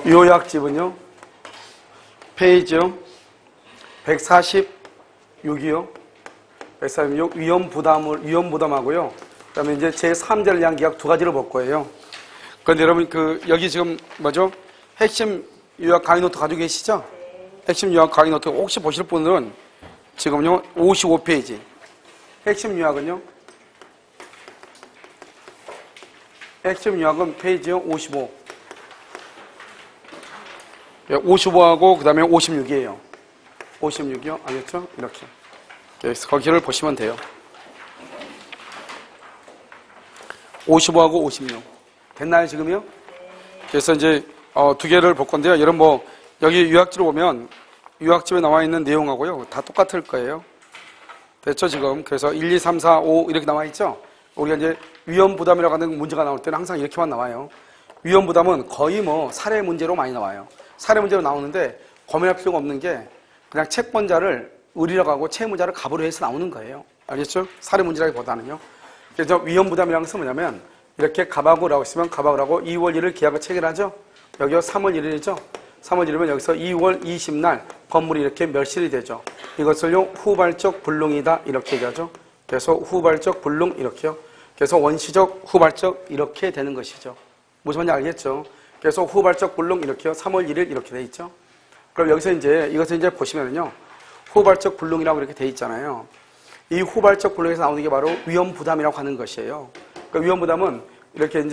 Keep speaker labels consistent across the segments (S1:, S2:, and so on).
S1: 요약집은요, 페이지요, 146이요. 146, 위험부담하고요. 그 다음에 이제 제3절 양기약 두 가지를 볼 거예요. 그런데 여러분, 여기 지금 뭐죠? 핵심 요약 강의 노트 가지고 계시죠? 핵심 요약 강의 노트 혹시 보실 분들은 지금요, 55페이지. 핵심 요약은요, 핵심 요약은 페이지요, 55. 55하고 그 다음에 56이에요. 56이요? 알겠죠? 이렇게. 여기서 거기를 보시면 돼요. 55하고 56. 됐나요, 지금요? 그래서 이제, 두 개를 볼 건데요. 여러분 여기 요약지를 보면, 요약집에 나와 있는 내용하고요. 다 똑같을 거예요. 됐죠, 지금? 그래서 1, 2, 3, 4, 5 이렇게 나와 있죠? 우리가 이제 위험부담이라고 하는 문제가 나올 때는 항상 이렇게만 나와요. 위험부담은 거의 사례 문제로 많이 나와요. 사례 문제로 나오는데 고민할 필요가 없는 게 그냥 채권자를 을이라고 하고 채무자를 갑으로 해서 나오는 거예요. 알겠죠? 사례 문제라기보다는요. 그래서 위험부담이라는 것은 뭐냐면 이렇게 갑하고 을하고 있으면 갑하고 을하고 2월 1일 계약을 체결하죠. 여기가 3월 1일이죠. 3월 1일이면 여기서 2월 20날 건물이 이렇게 멸실이 되죠. 이것을요 후발적 불능이다 이렇게 얘기하죠. 그래서 후발적 불능 이렇게요. 그래서 원시적 후발적 이렇게 되는 것이죠. 무슨 말인지 알겠죠? 그래서 후발적 불능 이렇게요. 3월 1일 이렇게 돼 있죠. 그럼 여기서 이것을 보시면은요. 후발적 불능이라고 이렇게 돼 있잖아요. 이 후발적 불능에서 나오는 게 바로 위험부담이라고 하는 것이에요. 그러니까 위험부담은 이렇게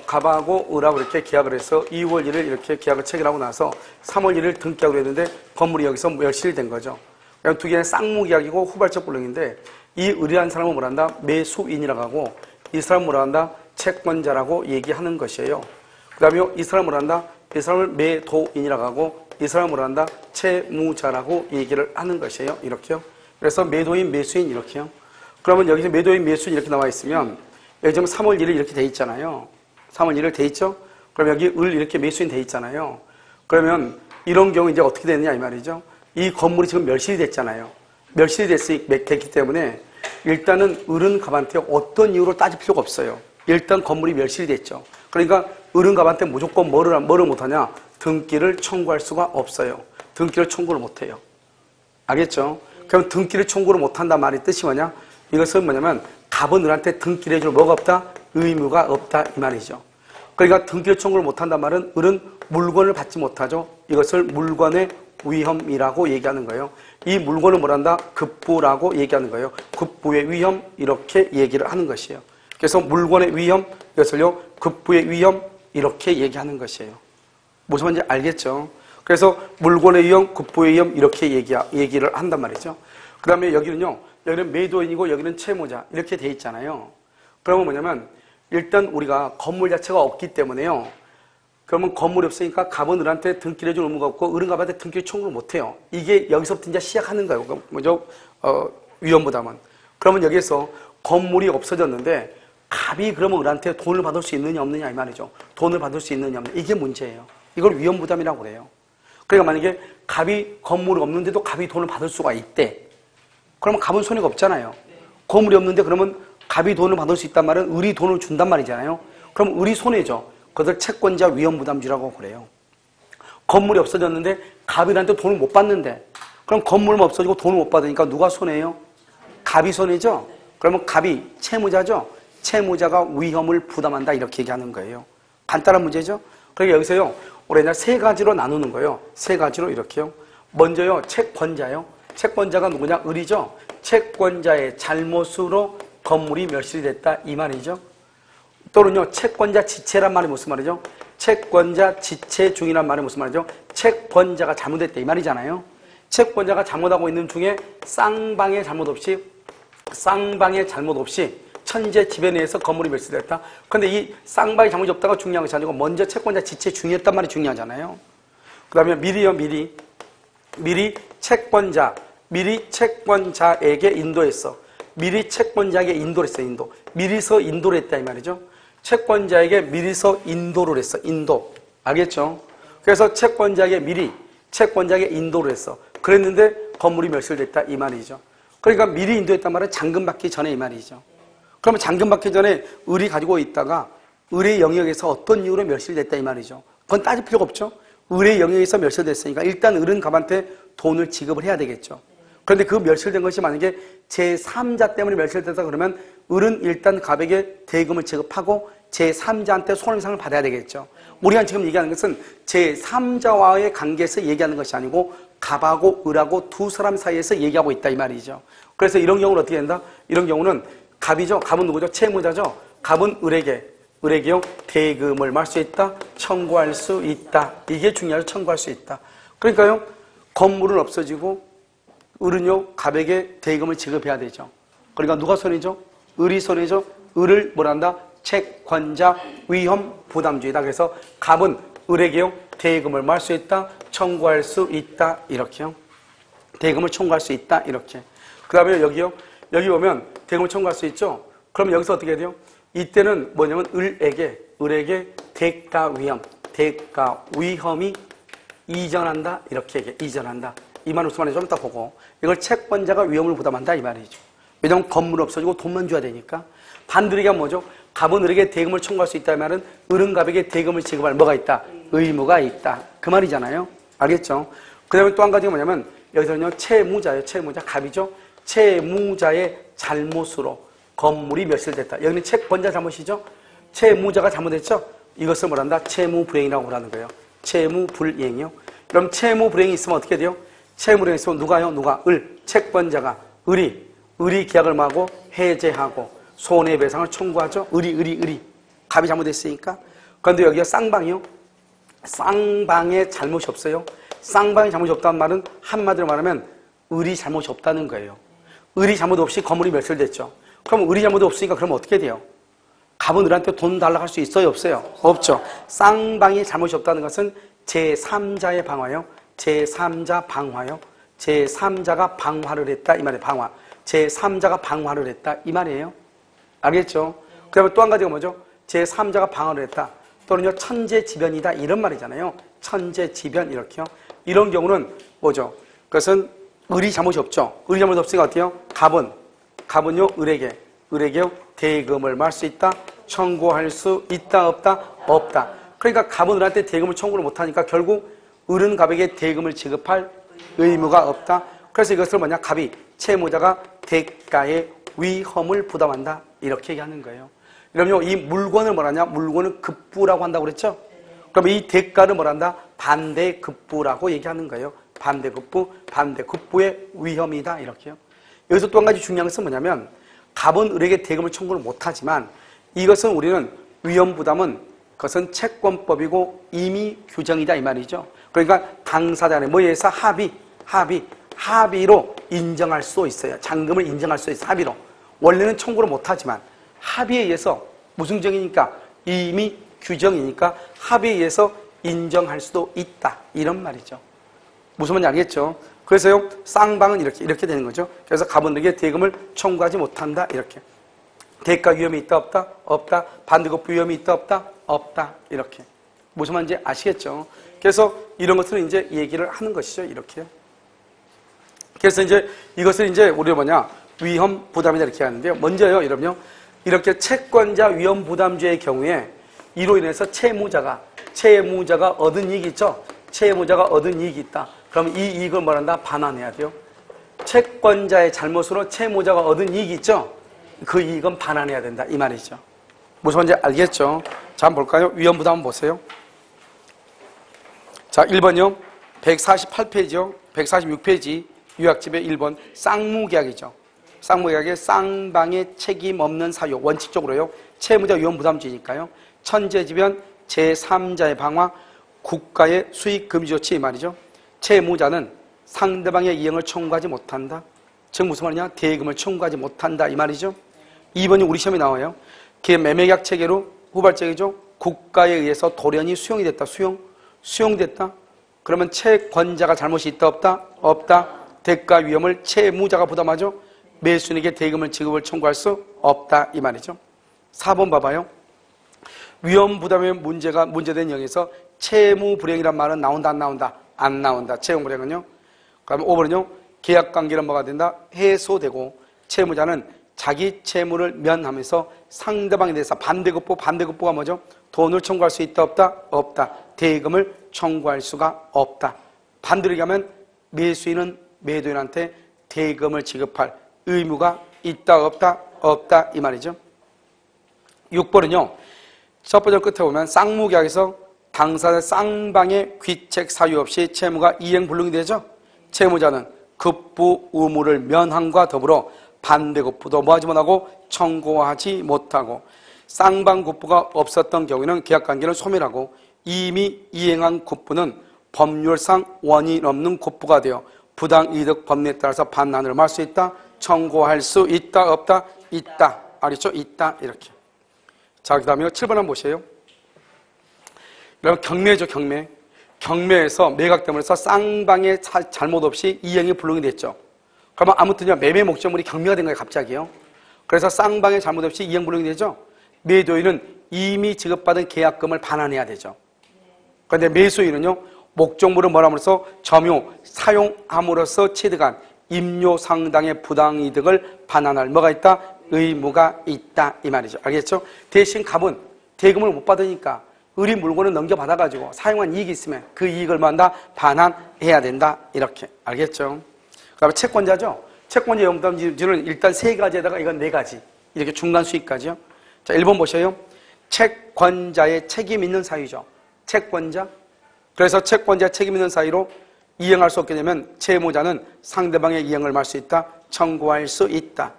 S1: 갑하고 을하고 이렇게 계약을 해서 2월 1일 이렇게 계약을 체결하고 나서 3월 1일 등기하기로 했는데 건물이 여기서 멸실된 거죠. 그러니까 두 개는 쌍무계약이고 후발적 불능인데 이 을이라는 사람은 뭐란다? 매수인이라고 하고 이 사람은 뭐란다? 채권자라고 얘기하는 것이에요. 그 다음에 이 사람은 뭐란다? 이 사람을 매도인이라고 하고 이 사람은 뭐란다? 채무자라고 얘기를 하는 것이에요. 이렇게요. 그래서 매도인, 매수인 이렇게요. 그러면 여기서 매도인, 매수인 이렇게 나와 있으면 여기 지금 3월 1일 이렇게 돼 있잖아요. 3월 1일 돼 있죠? 그럼 여기 을 이렇게 매수인 돼 있잖아요. 그러면 이런 경우 이제 어떻게 되느냐 이 말이죠. 이 건물이 지금 멸실이 됐잖아요. 멸실이 됐기 때문에 일단은 을은 갑한테 어떤 이유로 따질 필요가 없어요. 일단 건물이 멸실이 됐죠. 그러니까 을은 갑한테 무조건 뭐를 못하냐? 등기를 청구할 수가 없어요. 등기를 청구를 못해요. 알겠죠? 그럼 등기를 청구를 못한단 말이 뜻이 뭐냐? 이것은 뭐냐면 갑은 을한테 등기를 해줄 뭐가 없다? 의무가 없다 이 말이죠. 그러니까 등기를 청구를 못한단 말은 을은 물건을 받지 못하죠. 이것을 물건의 위험이라고 얘기하는 거예요. 이 물건을 뭐란다? 급부라고 얘기하는 거예요. 급부의 위험 이렇게 얘기를 하는 것이에요. 그래서 물건의 위험 이것을요 급부의 위험 이렇게 얘기하는 것이에요. 무슨 말인지 알겠죠? 그래서 물건의 위험, 급부의 위험 이렇게 얘기를 한단 말이죠. 그 다음에 여기는 매도인이고 여기는 채무자 이렇게 돼 있잖아요. 그러면 뭐냐면 일단 우리가 건물 자체가 없기 때문에요. 그러면 건물이 없으니까 갑은 을한테 등기를 해줄 의무가 없고 을은 갑한테 등기를 청구를 못해요. 이게 여기서부터 이제 시작하는 거예요. 뭐죠? 위험부담은. 그러면 여기에서 건물이 없어졌는데 갑이 그러면 을한테 돈을 받을 수 있느냐 없느냐 이 말이죠. 돈을 받을 수 있느냐 없느냐 이게 문제예요. 이걸 위험부담이라고 그래요. 그러니까 만약에 갑이 건물이 없는데도 갑이 돈을 받을 수가 있대. 그러면 갑은 손해가 없잖아요. 건물이 없는데 그러면 갑이 돈을 받을 수 있단 말은 을이 돈을 준단 말이잖아요. 그럼 을이 손해죠. 그것을 채권자 위험부담주라고 그래요. 건물이 없어졌는데 갑이한테 돈을 못 받는데 그럼 건물은 없어지고 돈을 못 받으니까 누가 손해요? 갑이 손해죠. 그러면 갑이 채무자죠. 채무자가 위험을 부담한다 이렇게 얘기하는 거예요. 간단한 문제죠. 그러니까 여기서요 우리가 세 가지로 나누는 거예요. 세 가지로 이렇게요. 먼저요 채권자요. 채권자가 누구냐? 을이죠. 채권자의 잘못으로 건물이 멸실이 됐다 이 말이죠. 또는요 채권자 지체란 말이 무슨 말이죠? 채권자 지체 중이란 말이 무슨 말이죠? 채권자가 잘못했다 이 말이잖아요. 채권자가 잘못하고 있는 중에 쌍방의 잘못 없이 천재 지배내에서 건물이 멸실됐다. 그런데 이 쌍방의 잘못이 없다가 중요한 것이 아니고 먼저 채권자 지체 중이었단 말이 중요하잖아요. 그 다음에 미리 채권자에게 인도했어. 미리 채권자에게 인도를 했어. 미리서 인도를 했다 이 말이죠. 채권자에게 미리서 인도를 했어. 인도. 알겠죠? 그래서 채권자에게 인도를 했어. 그랬는데 건물이 멸실됐다 이 말이죠. 그러니까 미리 인도했단 말은 잔금 받기 전에 이 말이죠. 그러면 잔금 받기 전에 을이 가지고 있다가 을의 영역에서 어떤 이유로 멸실됐다 이 말이죠. 그건 따질 필요가 없죠. 을의 영역에서 멸실됐으니까 일단 을은 갑한테 돈을 지급을 해야 되겠죠. 그런데 그 멸실된 것이 만약에 제3자 때문에 멸실됐다 그러면 을은 일단 갑에게 대금을 지급하고 제3자한테 손해배상을 받아야 되겠죠. 우리가 지금 얘기하는 것은 제3자와의 관계에서 얘기하는 것이 아니고 갑하고 을하고 두 사람 사이에서 얘기하고 있다 이 말이죠. 그래서 이런 경우는 어떻게 된다? 이런 경우는 갑이죠. 갑은 누구죠? 채무자죠. 갑은 을에게요 대금을 말 수 있다, 청구할 수 있다. 이게 중요하죠. 청구할 수 있다. 그러니까요 건물은 없어지고 을은요 갑에게 대금을 지급해야 되죠. 그러니까 누가 손해죠? 을이 손해죠. 을을 뭐란다? 채권자 위험 부담주의다. 그래서 갑은 을에게요 대금을 말 수 있다, 청구할 수 있다 이렇게요. 대금을 청구할 수 있다 이렇게. 그 다음에 여기요. 여기 보면 대금을 청구할 수 있죠. 그럼 여기서 어떻게 돼요? 이때는 뭐냐면 을에게 대가 위험이 이전한다 이렇게 얘기해. 이전한다. 이 말 무슨 말인지 좀 이따 보고 이걸 채권자가 위험을 부담한다 이 말이죠. 왜냐하면 건물 없어지고 돈만 줘야 되니까. 반대로 뭐죠? 갑은 을에게 대금을 청구할 수 있다는 말은 을은 갑에게 대금을 지급할 뭐가 있다? 의무가 있다. 그 말이잖아요. 알겠죠? 그 다음에 또 한 가지가 뭐냐면 여기서는요 채무자예요. 채무자 갑이죠. 채무자의 잘못으로 건물이 멸실됐다. 여기는 채권자 잘못이죠. 채무자가 잘못했죠. 이것을 뭐란다? 채무불이행이라고 하는 거예요. 채무불이행이요. 그럼 채무불이행이 있으면 어떻게 돼요? 채무불이행이 있으면 누가요? 누가? 채권자가 을이 계약을 마고 해제하고 손해배상을 청구하죠. 을이 갑이 잘못했으니까. 그런데 여기가 쌍방이요. 쌍방에 잘못이 없어요. 쌍방에 잘못이 없다는 말은 한마디로 말하면 을이 잘못이 없다는 거예요. 을이 잘못 없이 건물이 멸실됐죠. 그럼 을이 잘못 없으니까 그러면 어떻게 돼요? 갑은 을한테 돈 달라고 할 수 있어요? 없어요? 없죠. 쌍방이 잘못이 없다는 것은 제3자의 방화요. 제3자 방화요. 제3자가 방화를 했다 이 말이에요. 방화. 제3자가 방화를 했다 이 말이에요. 알겠죠? 그 다음에 또 한 가지가 뭐죠? 제3자가 방화를 했다. 또는요 천재지변이다 이런 말이잖아요. 천재지변 이렇게요. 이런 경우는 뭐죠? 그것은 을이 잘못이 없죠. 을이 잘못이 없으니까 어때요? 갑은요 을에게요 대금을 말 수 있다, 청구할 수 있다 없다? 없다. 그러니까 갑은 을한테 대금을 청구를 못하니까 결국 을은 갑에게 대금을 지급할 의무가 없다. 그래서 이것을 뭐냐? 갑이 채무자가 대가의 위험을 부담한다 이렇게 얘기하는 거예요. 그럼요 이 물건을 뭐라냐? 물건은 급부라고 한다고 그랬죠? 그럼 이 대가를 뭐란다? 반대급부라고 얘기하는 거예요. 반대급부의 위험이다 이렇게요. 여기서 또 한 가지 중요한 것은 뭐냐면 갑은 을에게 대금을 청구를 못하지만 이것은 우리는 위험부담은 그것은 채권법이고 임의 규정이다 이 말이죠. 그러니까 당사자 간에 뭐에 의해서 합의로 인정할 수 있어요. 잔금을 인정할 수 있어요. 합의로. 원래는 청구를 못하지만 합의에 의해서 무슨 규정이니까 임의 규정이니까 합의에 의해서 인정할 수도 있다 이런 말이죠. 무슨 말인지 알겠죠? 그래서요 쌍방은 이렇게 되는 거죠. 그래서 갑은 을에게 대금을 청구하지 못한다 이렇게. 대가 위험이 있다 없다? 없다. 반대급부 위험이 있다 없다? 없다 이렇게. 무슨 말인지 아시겠죠? 그래서 이런 것들은 이제 얘기를 하는 것이죠. 이렇게요. 그래서 이제 이것을 이제 우리가 뭐냐? 위험 부담이다 이렇게 하는데요. 먼저요 여러분요. 이렇게 채권자 위험 부담주의 경우에 이로 인해서 채무자가 얻은 이익이 있죠? 채무자가 얻은 이익이 있다. 그럼 이 이익을 뭐란다? 반환해야 돼요. 채권자의 잘못으로 채무자가 얻은 이익이 있죠? 그 이익은 반환해야 된다. 이 말이죠. 무슨 말인지 알겠죠? 자, 한번 볼까요? 위험부담 한번 보세요. 자, 1번요. 148페이지요. 146페이지. 유학집의 1번. 쌍무계약이죠. 쌍무계약의 쌍방의 책임 없는 사유. 원칙적으로요. 채무자 위험부담주의니까요. 천재지변, 제3자의 방화, 국가의 수익 금지 조치 이 말이죠. 채무자는 상대방의 이행을 청구하지 못한다. 즉 무슨 말이냐? 대금을 청구하지 못한다 이 말이죠. 2번이 우리 시험에 나와요. 매매계약 체계로 후발적이죠. 국가에 의해서 돌연히 수용이 됐다. 수용됐다. 그러면 채권자가 잘못이 있다 없다? 없다. 대가 위험을 채무자가 부담하죠. 매수인에게 대금을 지급을 청구할 수 없다 이 말이죠. 4번 봐봐요. 위험 부담의 문제된 영에서 채무 불이행이란 말은 나온다 안 나온다? 안 나온다. 채무 불이행은요. 그러면 5번은요. 계약 관계는 뭐가 된다? 해소되고 채무자는 자기 채무를 면하면서 상대방에 대해서 반대급부가 뭐죠? 돈을 청구할 수 있다 없다? 없다. 대금을 청구할 수가 없다. 반대로 얘기하면 매수인은 매도인한테 대금을 지급할 의무가 있다 없다? 없다 이 말이죠. 6번은요. 첫 번째 끝에 보면 쌍무계약에서 당사자 쌍방의 귀책 사유 없이 채무가 이행불능이 되죠. 채무자는 급부 의무를 면함과 더불어 반대급부도 뭐하지 못하고 청구하지 못하고, 쌍방 급부가 없었던 경우에는 계약관계는 소멸하고 이미 이행한 급부는 법률상 원인 없는 급부가 되어 부당이득 법리에 따라서 반환을 할 수 있다, 청구할 수 있다 없다? 있다. 알겠죠? 있다 이렇게. 자, 그 다음에 7번 한번 보세요. 여러분 경매죠. 경매에서 매각됨으로 해서 쌍방의 잘못 없이 이행이 불능이 됐죠. 그러면 아무튼요 매매 목적물이 경매가 된 거예요. 갑자기요. 그래서 쌍방의 잘못 없이 이행 불능이 되죠. 매도인은 이미 지급받은 계약금을 반환해야 되죠. 그런데 매수인은요 목적물을 뭐라면서 점유, 사용함으로써 취득한 임료 상당의 부당이득을 반환할 뭐가 있다? 의무가 있다 이 말이죠. 알겠죠? 대신 갑은 대금을 못 받으니까 의리 물건을 넘겨받아가지고 사용한 이익이 있으면 그 이익을 만다 반환해야 된다 이렇게. 알겠죠? 그 다음에 채권자죠. 채권자 영담지는 일단 3가지에다가 이건 4가지 이렇게 중간 수익까지요. 자, 1번 보세요. 채권자의 책임 있는 사유죠. 채권자. 그래서 채권자의 책임 있는 사유로 이행할 수 없게 되면 채무자는 상대방의 이행을 할 수 있다, 청구할 수 있다.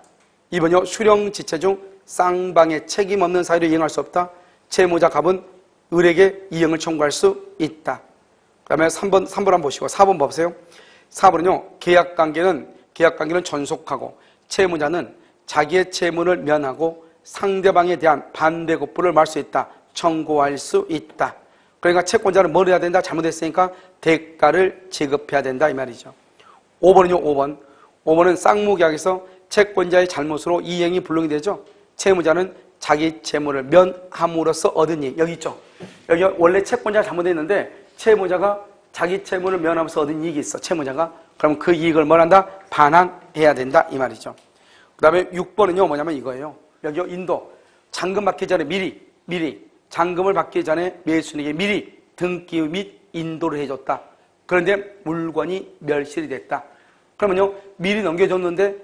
S1: 2번요. 수령지체 중 쌍방의 책임 없는 사유로 이행할 수 없다. 채무자 갑은 을에게 이행을 청구할 수 있다. 그 다음에 3번 한번 보시고 4번 보세요. 4번은요. 계약관계는 전속하고 채무자는 자기의 채무를 면하고 상대방에 대한 반대급부를 말 수 있다, 청구할 수 있다. 그러니까 채권자는 뭘 해야 된다? 잘못했으니까 대가를 지급해야 된다 이 말이죠. 5번은요. 5번은 쌍무계약에서 채권자의 잘못으로 이행이 불능이 되죠. 채무자는 자기 채무를 면함으로써 얻은 이익. 여기 있죠. 여기 원래 채권자가 잘못했는데 채무자가 자기 채무를 면하면서 얻은 이익이 있어. 채무자가. 그럼 그 이익을 뭘 한다? 반환해야 된다 이 말이죠. 그 다음에 6번은요 뭐냐면 이거예요. 여기 인도 잔금 받기 전에 미리 잔금을 받기 전에 매수인에게 미리 등기 및 인도를 해줬다. 그런데 물건이 멸실이 됐다. 그러면요 미리 넘겨줬는데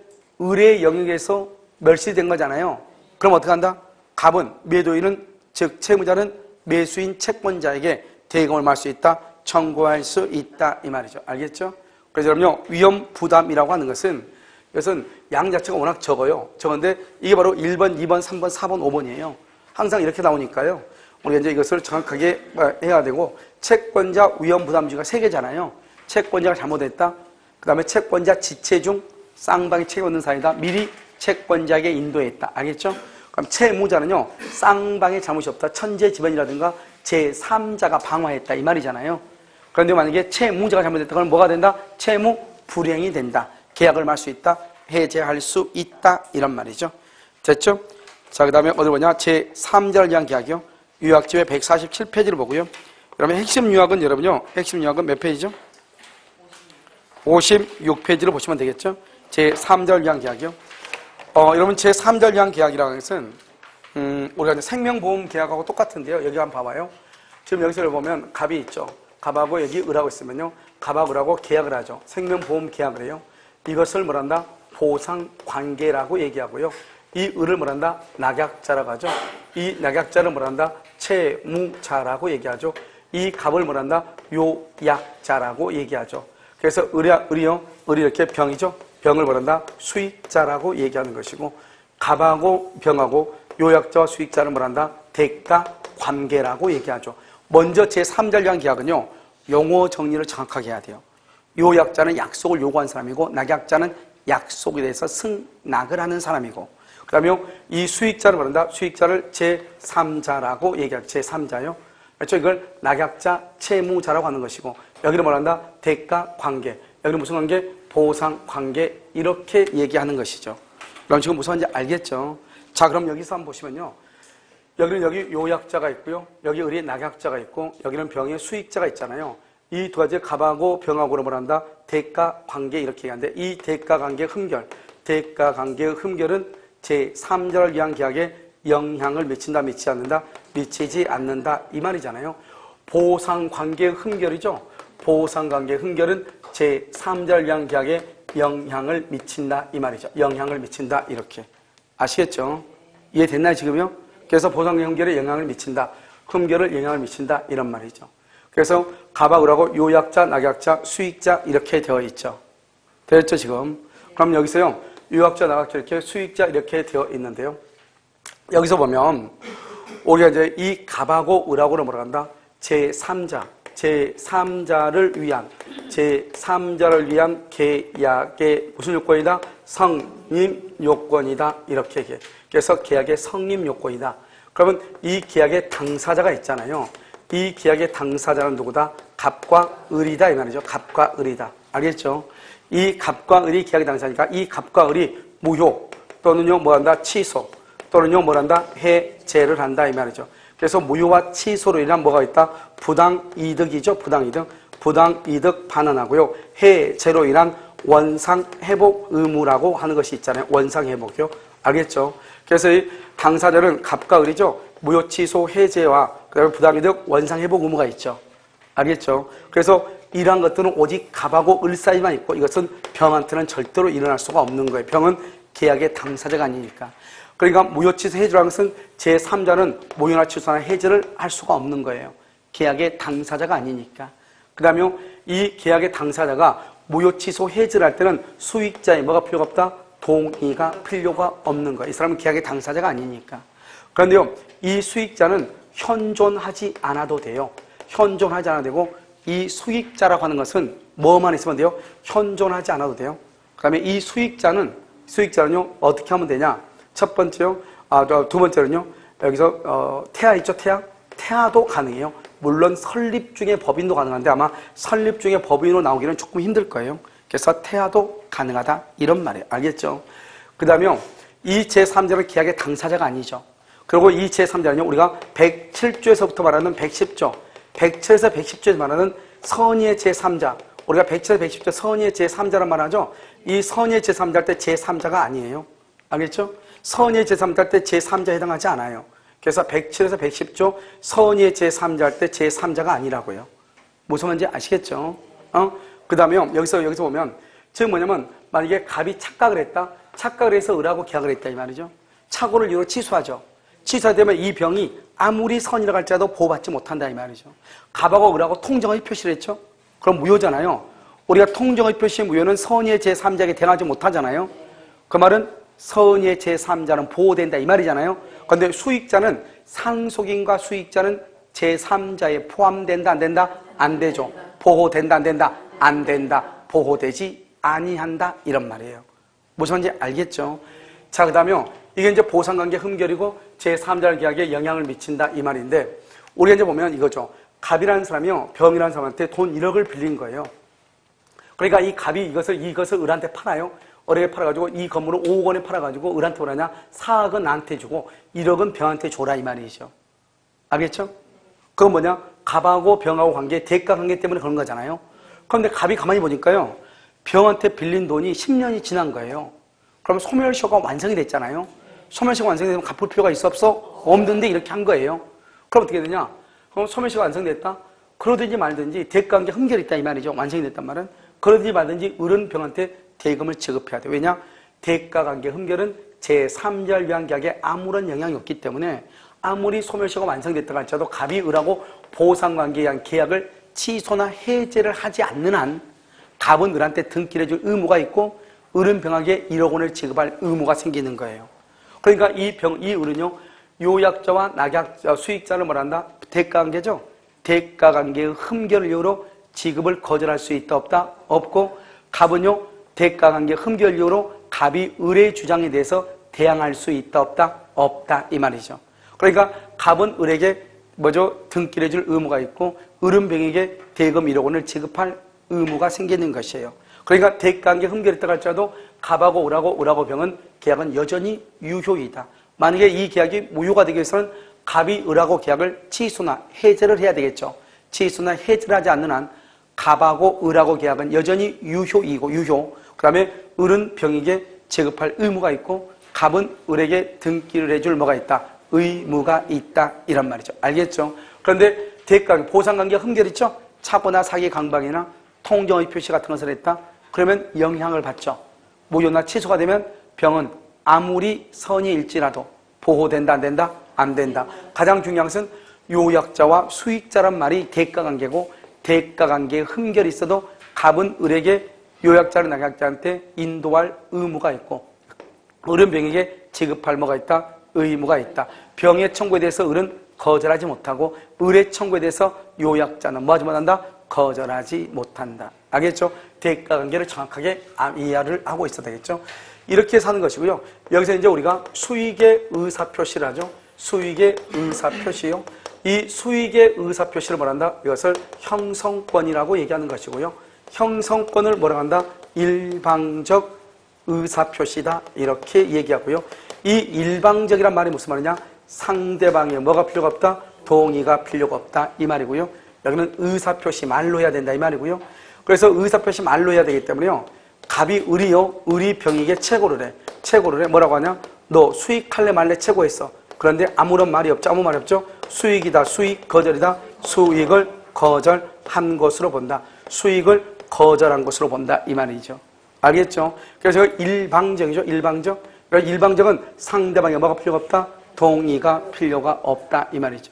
S1: 을의 영역에서 멸실이 된 거잖아요. 그럼 어떻게 한다? 갑은 매도인은 즉 채무자는 매수인 채권자에게 대금을 말 수 있다, 청구할 수 있다 이 말이죠. 알겠죠? 그래서 여러분요 위험 부담이라고 하는 것은 이것은 양 자체가 워낙 적어요. 적은데 이게 바로 1번, 2번, 3번, 4번, 5번이에요. 항상 이렇게 나오니까요. 우리가 이제 이것을 정확하게 해야 되고, 채권자 위험 부담주가 3개잖아요. 채권자가 잘못했다. 그 다음에 채권자 지체 중 쌍방이 책임 없는 사유다. 미리 채권자에게 인도했다. 알겠죠? 그럼 채무자는요 쌍방의 잘못이 없다. 천재지변이라든가 제3자가 방화했다 이 말이잖아요. 그런데 만약에 채무자가 잘못했다. 그럼 뭐가 된다? 채무 불이행이 된다. 계약을 말 수 있다. 해제할 수 있다. 이런 말이죠. 됐죠? 자, 그 다음에 어디 보냐? 제3자를 위한 계약이요. 유약집의 147페이지를 보고요. 그러면 핵심 유약은 여러분요. 핵심 유약은 몇 페이지죠? 56페이지를 보시면 되겠죠? 제3자를 위한 계약이요. 여러분 제3자를 위한 계약이라는 것은 우리가 이제 생명보험 계약하고 똑같은데요. 여기 한번 봐봐요. 지금 여기서 보면 갑이 있죠. 갑하고 여기 을하고 있으면요. 갑하고 을하고 계약을 하죠. 생명보험 계약을 해요. 이것을 뭐란다? 보상관계라고 얘기하고요. 이 을을 뭐란다? 낙약자라고 하죠. 이 낙약자를 뭐란다? 채무자라고 얘기하죠. 이 갑을 뭐란다? 요약자라고 얘기하죠. 그래서 을이 이렇게 병이죠. 병을 뭐란다? 수익자라고 얘기하는 것이고, 갑하고 병하고 요약자와 수익자를 뭐란다? 대가관계라고 얘기하죠. 먼저 제3자를 위한 계약은요. 용어 정리를 정확하게 해야 돼요. 요약자는 약속을 요구한 사람이고, 낙약자는 약속에 대해서 승낙을 하는 사람이고, 그 다음에 이 수익자를 말한다. 수익자를 제3자라고 얘기하죠. 제3자요. 그렇죠? 이걸 낙약자, 채무자라고 하는 것이고, 여기를 말한다. 대가관계. 여기는 무슨 관계? 보상관계. 이렇게 얘기하는 것이죠. 그럼 지금 무슨 말인지 알겠죠? 자, 그럼 여기서 한번 보시면요. 여기는 여기 요약자가 있고요. 여기 을의 낙약자가 있고, 여기는 병의 수익자가 있잖아요. 이 두 가지 갑하고 병하고를 뭐란다? 대가관계 이렇게 얘기하는데, 이 대가관계의 흠결. 대가관계의 흠결은 제3자를 위한 계약에 영향을 미친다, 미치지 않는다, 미치지 않는다 이 말이잖아요. 보상관계의 흠결이죠. 보상관계의 흠결은 제3자를 위한 계약에 영향을 미친다 이 말이죠. 영향을 미친다 이렇게. 아시겠죠? 이해됐나요 지금요? 그래서 보상관계 흠결에 영향을 미친다. 흠결을 영향을 미친다 이런 말이죠. 그래서 가박을하고 요약자, 낙약자, 수익자 이렇게 되어 있죠. 되었죠 지금? 그럼 여기서요. 요약자, 낙약자 이렇게 수익자 이렇게 되어 있는데요. 여기서 보면 우리가 이제 이 갑하고 을하고를 뭐라 한다? 제3자를 위한 계약의 무슨 요건이다? 성립 요건이다. 이렇게 얘기해. 그래서 계약의 성립 요건이다. 그러면 이 계약의 당사자가 있잖아요. 이 계약의 당사자는 누구다? 갑과 을이다 이 말이죠. 갑과 을이다. 알겠죠? 이 갑과 을이 계약의 당사자니까 이 갑과 을이 무효 또는요 뭐한다? 취소 또는요 뭐란다? 해제를 한다 이 말이죠. 그래서 무효와 취소로 인한 뭐가 있다? 부당이득이죠. 부당이득. 부당이득 반환하고요. 해제로 인한 원상회복 의무라고 하는 것이 있잖아요. 원상회복이요. 알겠죠? 그래서 이 당사자는 갑과 을이죠. 무효, 취소, 해제와 그다음에 부당이득, 원상회복 의무가 있죠. 알겠죠? 그래서 이러한 것들은 오직 갑하고 을 사이만 있고 이것은 병한테는 절대로 일어날 수가 없는 거예요. 병은 계약의 당사자가 아니니까. 그러니까 무효, 취소, 해제라는 것은 제3자는 무효나 취소나 해제를 할 수가 없는 거예요. 계약의 당사자가 아니니까. 그 다음에 이 계약의 당사자가 무효, 취소, 해제를 할 때는 수익자의 뭐가 필요가 없다? 동의가 필요가 없는 거예요. 이 사람은 계약의 당사자가 아니니까. 그런데요, 이 수익자는 현존하지 않아도 돼요. 현존하지 않아도 되고, 이 수익자라고 하는 것은 뭐만 있으면 돼요? 현존하지 않아도 돼요. 그 다음에 이 수익자는요, 어떻게 하면 되냐? 첫 번째요, 두 번째는요, 여기서, 태아 있죠, 태아? 태아도 가능해요. 물론 설립 중에 법인도 가능한데 아마 설립 중에 법인으로 나오기는 조금 힘들 거예요. 그래서 태아도 가능하다 이런 말이에요. 알겠죠? 그 다음에 이 제3자는 계약의 당사자가 아니죠. 그리고 이 제3자는요 우리가 107조에서부터 말하는 110조 107에서 110조에서 말하는 선의의 제3자 우리가 107에서 110조 선의의 제3자란 말하죠. 이 선의의 제3자 할 때 제3자가 아니에요. 알겠죠? 선의의 제3자 할 때 제3자에 해당하지 않아요. 그래서 107에서 110조 선의의 제3자 할 때 제3자가 아니라고요. 무슨 말인지 아시겠죠? 그 다음에 여기서 보면 즉 뭐냐면 만약에 갑이 착각을 했다. 착각을 해서 을하고 계약을 했다 이 말이죠. 착오를 이유로 취소하죠. 취소되면 이 병이 아무리 선이라고 할지라도 보호받지 못한다 이 말이죠. 갑하고 을하고 통정의 표시를 했죠. 그럼 무효잖아요. 우리가 통정의 표시의 무효는 선의의 제3자에게 대응하지 못하잖아요. 그 말은 선의의 제3자는 보호된다 이 말이잖아요. 그런데 수익자는 상속인과 수익자는 제3자에 포함된다 안 된다? 안 되죠. 보호된다 안 된다? 안 된다. 보호되지 아니한다 이런 말이에요. 무슨 말인지 알겠죠? 자, 그 다음에 이게 이제 보상관계 흠결이고 제3자 계약에 영향을 미친다 이 말인데 우리가 이제 보면 이거죠. 갑이라는 사람이요 병이라는 사람한테 돈 1억을 빌린 거예요. 그러니까 이 갑이 이것을 을한테 팔아요. 을에게 팔아가지고 이 건물을 5억 원에 팔아가지고 을한테 뭐라냐 4억은 나한테 주고 1억은 병한테 줘라 이 말이죠. 알겠죠? 그건 뭐냐? 갑하고 병하고 관계, 대가 관계 때문에 그런 거잖아요. 그런데 갑이 가만히 보니까요. 병한테 빌린 돈이 10년이 지난 거예요. 그럼 소멸시효가 완성이 됐잖아요. 소멸시효가 완성이 되면 갚을 필요가 있어 없어? 없는데 이렇게 한 거예요. 그럼 어떻게 되냐? 그럼 소멸시효가 완성됐다? 그러든지 말든지 대가 관계 흠결이 있다 이 말이죠. 완성이 됐단 말은. 그러든지 말든지 을은 병한테 대금을 지급해야 돼. 왜냐? 대가 관계 흠결은 제3자를 위한 계약에 아무런 영향이 없기 때문에 아무리 소멸시효가 완성됐다고 할지라도 갑이 을하고 보상관계에 의한 계약을 취소나 해제를 하지 않는 한 갑은 을한테 등기해줄 의무가 있고 을은 병에게 1억 원을 지급할 의무가 생기는 거예요. 그러니까 이 을은요 요약자와 낙약자, 수익자를 뭐란다? 대가관계죠. 대가관계의 흠결을 이유로 지급을 거절할 수 있다 없다? 없고 갑은요 대가관계 흠결 이유로 갑이 을의 주장에 대해서 대항할 수 있다 없다? 없다 이 말이죠. 그러니까 갑은 을에게 등기를 해줄 의무가 있고 을은 병에게 대금 1억 원을 지급할 의무가 생기는 것이에요. 그러니까 대가관계 흠결이 있다고 할지라도 갑하고 을하고 병은 계약은 여전히 유효이다. 만약에 이 계약이 무효가 되기 위해서는 갑이 을하고 계약을 취소나 해제를 해야 되겠죠. 취소나 해제를 하지 않는 한 갑하고 을하고 계약은 여전히 유효이고 그 다음에 을은 병에게 지급할 의무가 있고 갑은 을에게 등기를 해줄 뭐가 있다? 의무가 있다. 이란 말이죠. 알겠죠? 그런데 대가, 보상관계가 흠결있죠? 차고나 사기, 강박이나 통정의 표시 같은 것을 했다. 그러면 영향을 받죠. 무효나 취소가 되면 병은 아무리 선의일지라도 보호된다, 안 된다? 안 된다. 가장 중요한 것은 요약자와 수익자란 말이 대가관계고, 대가관계에 흠결이 있어도 갑은 을에게 요약자는 낙약자한테 인도할 의무가 있고, 을은 병에게 지급할 뭐가 있다? 의무가 있다. 병의 청구에 대해서 을은 거절하지 못하고, 을의 청구에 대해서 요약자는 뭐 하지 못한다? 거절하지 못한다. 알겠죠? 대가관계를 정확하게 이해를 하고 있어야 되겠죠? 이렇게 사는 것이고요. 여기서 이제 우리가 수익의 의사표시를 하죠. 수익의 의사표시요. 이 수익의 의사표시를 뭐란다? 이것을 형성권이라고 얘기하는 것이고요. 형성권을 뭐라고 한다? 일방적 의사표시다. 이렇게 얘기하고요. 이 일방적이란 말이 무슨 말이냐? 상대방의 뭐가 필요가 없다? 동의가 필요가 없다. 이 말이고요. 여기는 의사표시 말로 해야 된다. 이 말이고요. 그래서 의사표시 말로 해야 되기 때문에요. 갑이 을이요. 을이 병에게 최고를 해. 최고를 해. 뭐라고 하냐? 너 수익할래 말래 최고했어. 그런데 아무런 말이 없죠. 아무 말이 없죠. 수익이다. 수익 거절이다. 수익을 거절한 것으로 본다. 수익을 거절한 것으로 본다. 이 말이죠. 알겠죠? 그래서 일방적이죠. 일방적. 그러니까 일방적은 상대방의 뭐가 필요가 없다? 동의가 필요가 없다. 이 말이죠.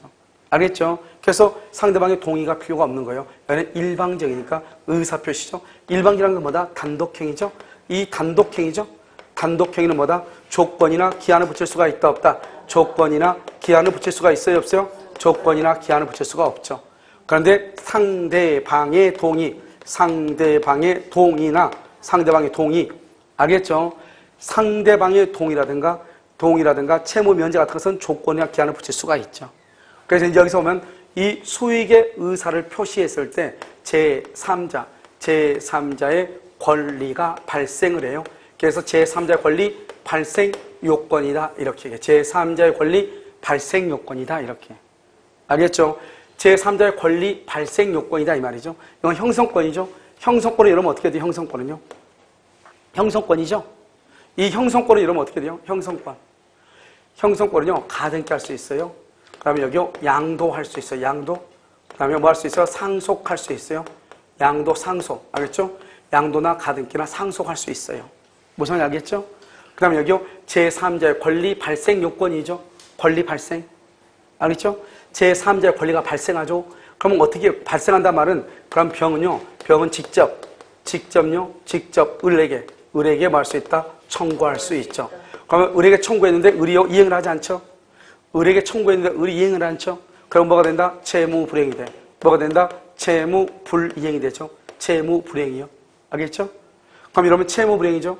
S1: 알겠죠? 그래서 상대방의 동의가 필요가 없는 거예요. 여기는 일방적이니까 의사표시죠. 일방적이라는 건 뭐다? 단독행위죠. 이 단독행위죠. 단독행위는 뭐다? 조건이나 기한을 붙일 수가 있다 없다? 조건이나 기한을 붙일 수가 있어요 없어요? 조건이나 기한을 붙일 수가 없죠. 그런데 상대방의 동의, 상대방의 동의나 상대방의 동의, 알겠죠? 상대방의 동의라든가 채무 면제 같은 것은 조건이나 기한을 붙일 수가 있죠. 그래서 이제 여기서 보면 이 수익의 의사를 표시했을 때 제3자의 권리가 발생을 해요. 그래서 제3자의 권리 발생 요건이다. 이렇게 얘기해요. 제3자의 권리 발생 요건이다. 이렇게. 알겠죠? 제3자의 권리 발생 요건이다. 이 말이죠. 이건 형성권이죠. 형성권을 이러면 어떻게 돼요? 형성권은요? 형성권이죠? 이 형성권을 이러면 어떻게 돼요? 형성권. 형성권은요, 가등기 할 수 있어요. 그 다음에 여기 양도할 수 있어요. 양도. 그 다음에 뭐 할 수 있어요? 상속할 수 있어요. 양도, 상속. 알겠죠? 양도나 가등기나 상속할 수 있어요. 무슨 말인지 알겠죠? 그 다음에 여기 제3자의 권리 발생 요건이죠. 권리 발생. 알겠죠? 제3자의 권리가 발생하죠. 그러면 어떻게 발생한다는 말은, 그럼 병은 직접 을에게 뭐 할 수 있다? 청구할 수 있죠. 그러면 을에게 청구했는데 을이 이행을 하지 않죠? 을에게 청구했는데 을이 이행을 않죠? 그럼 뭐가 된다? 채무불이행이 돼. 뭐가 된다? 채무불이행이 되죠. 채무불이행이요. 알겠죠? 그럼 이러면 채무불이행이죠.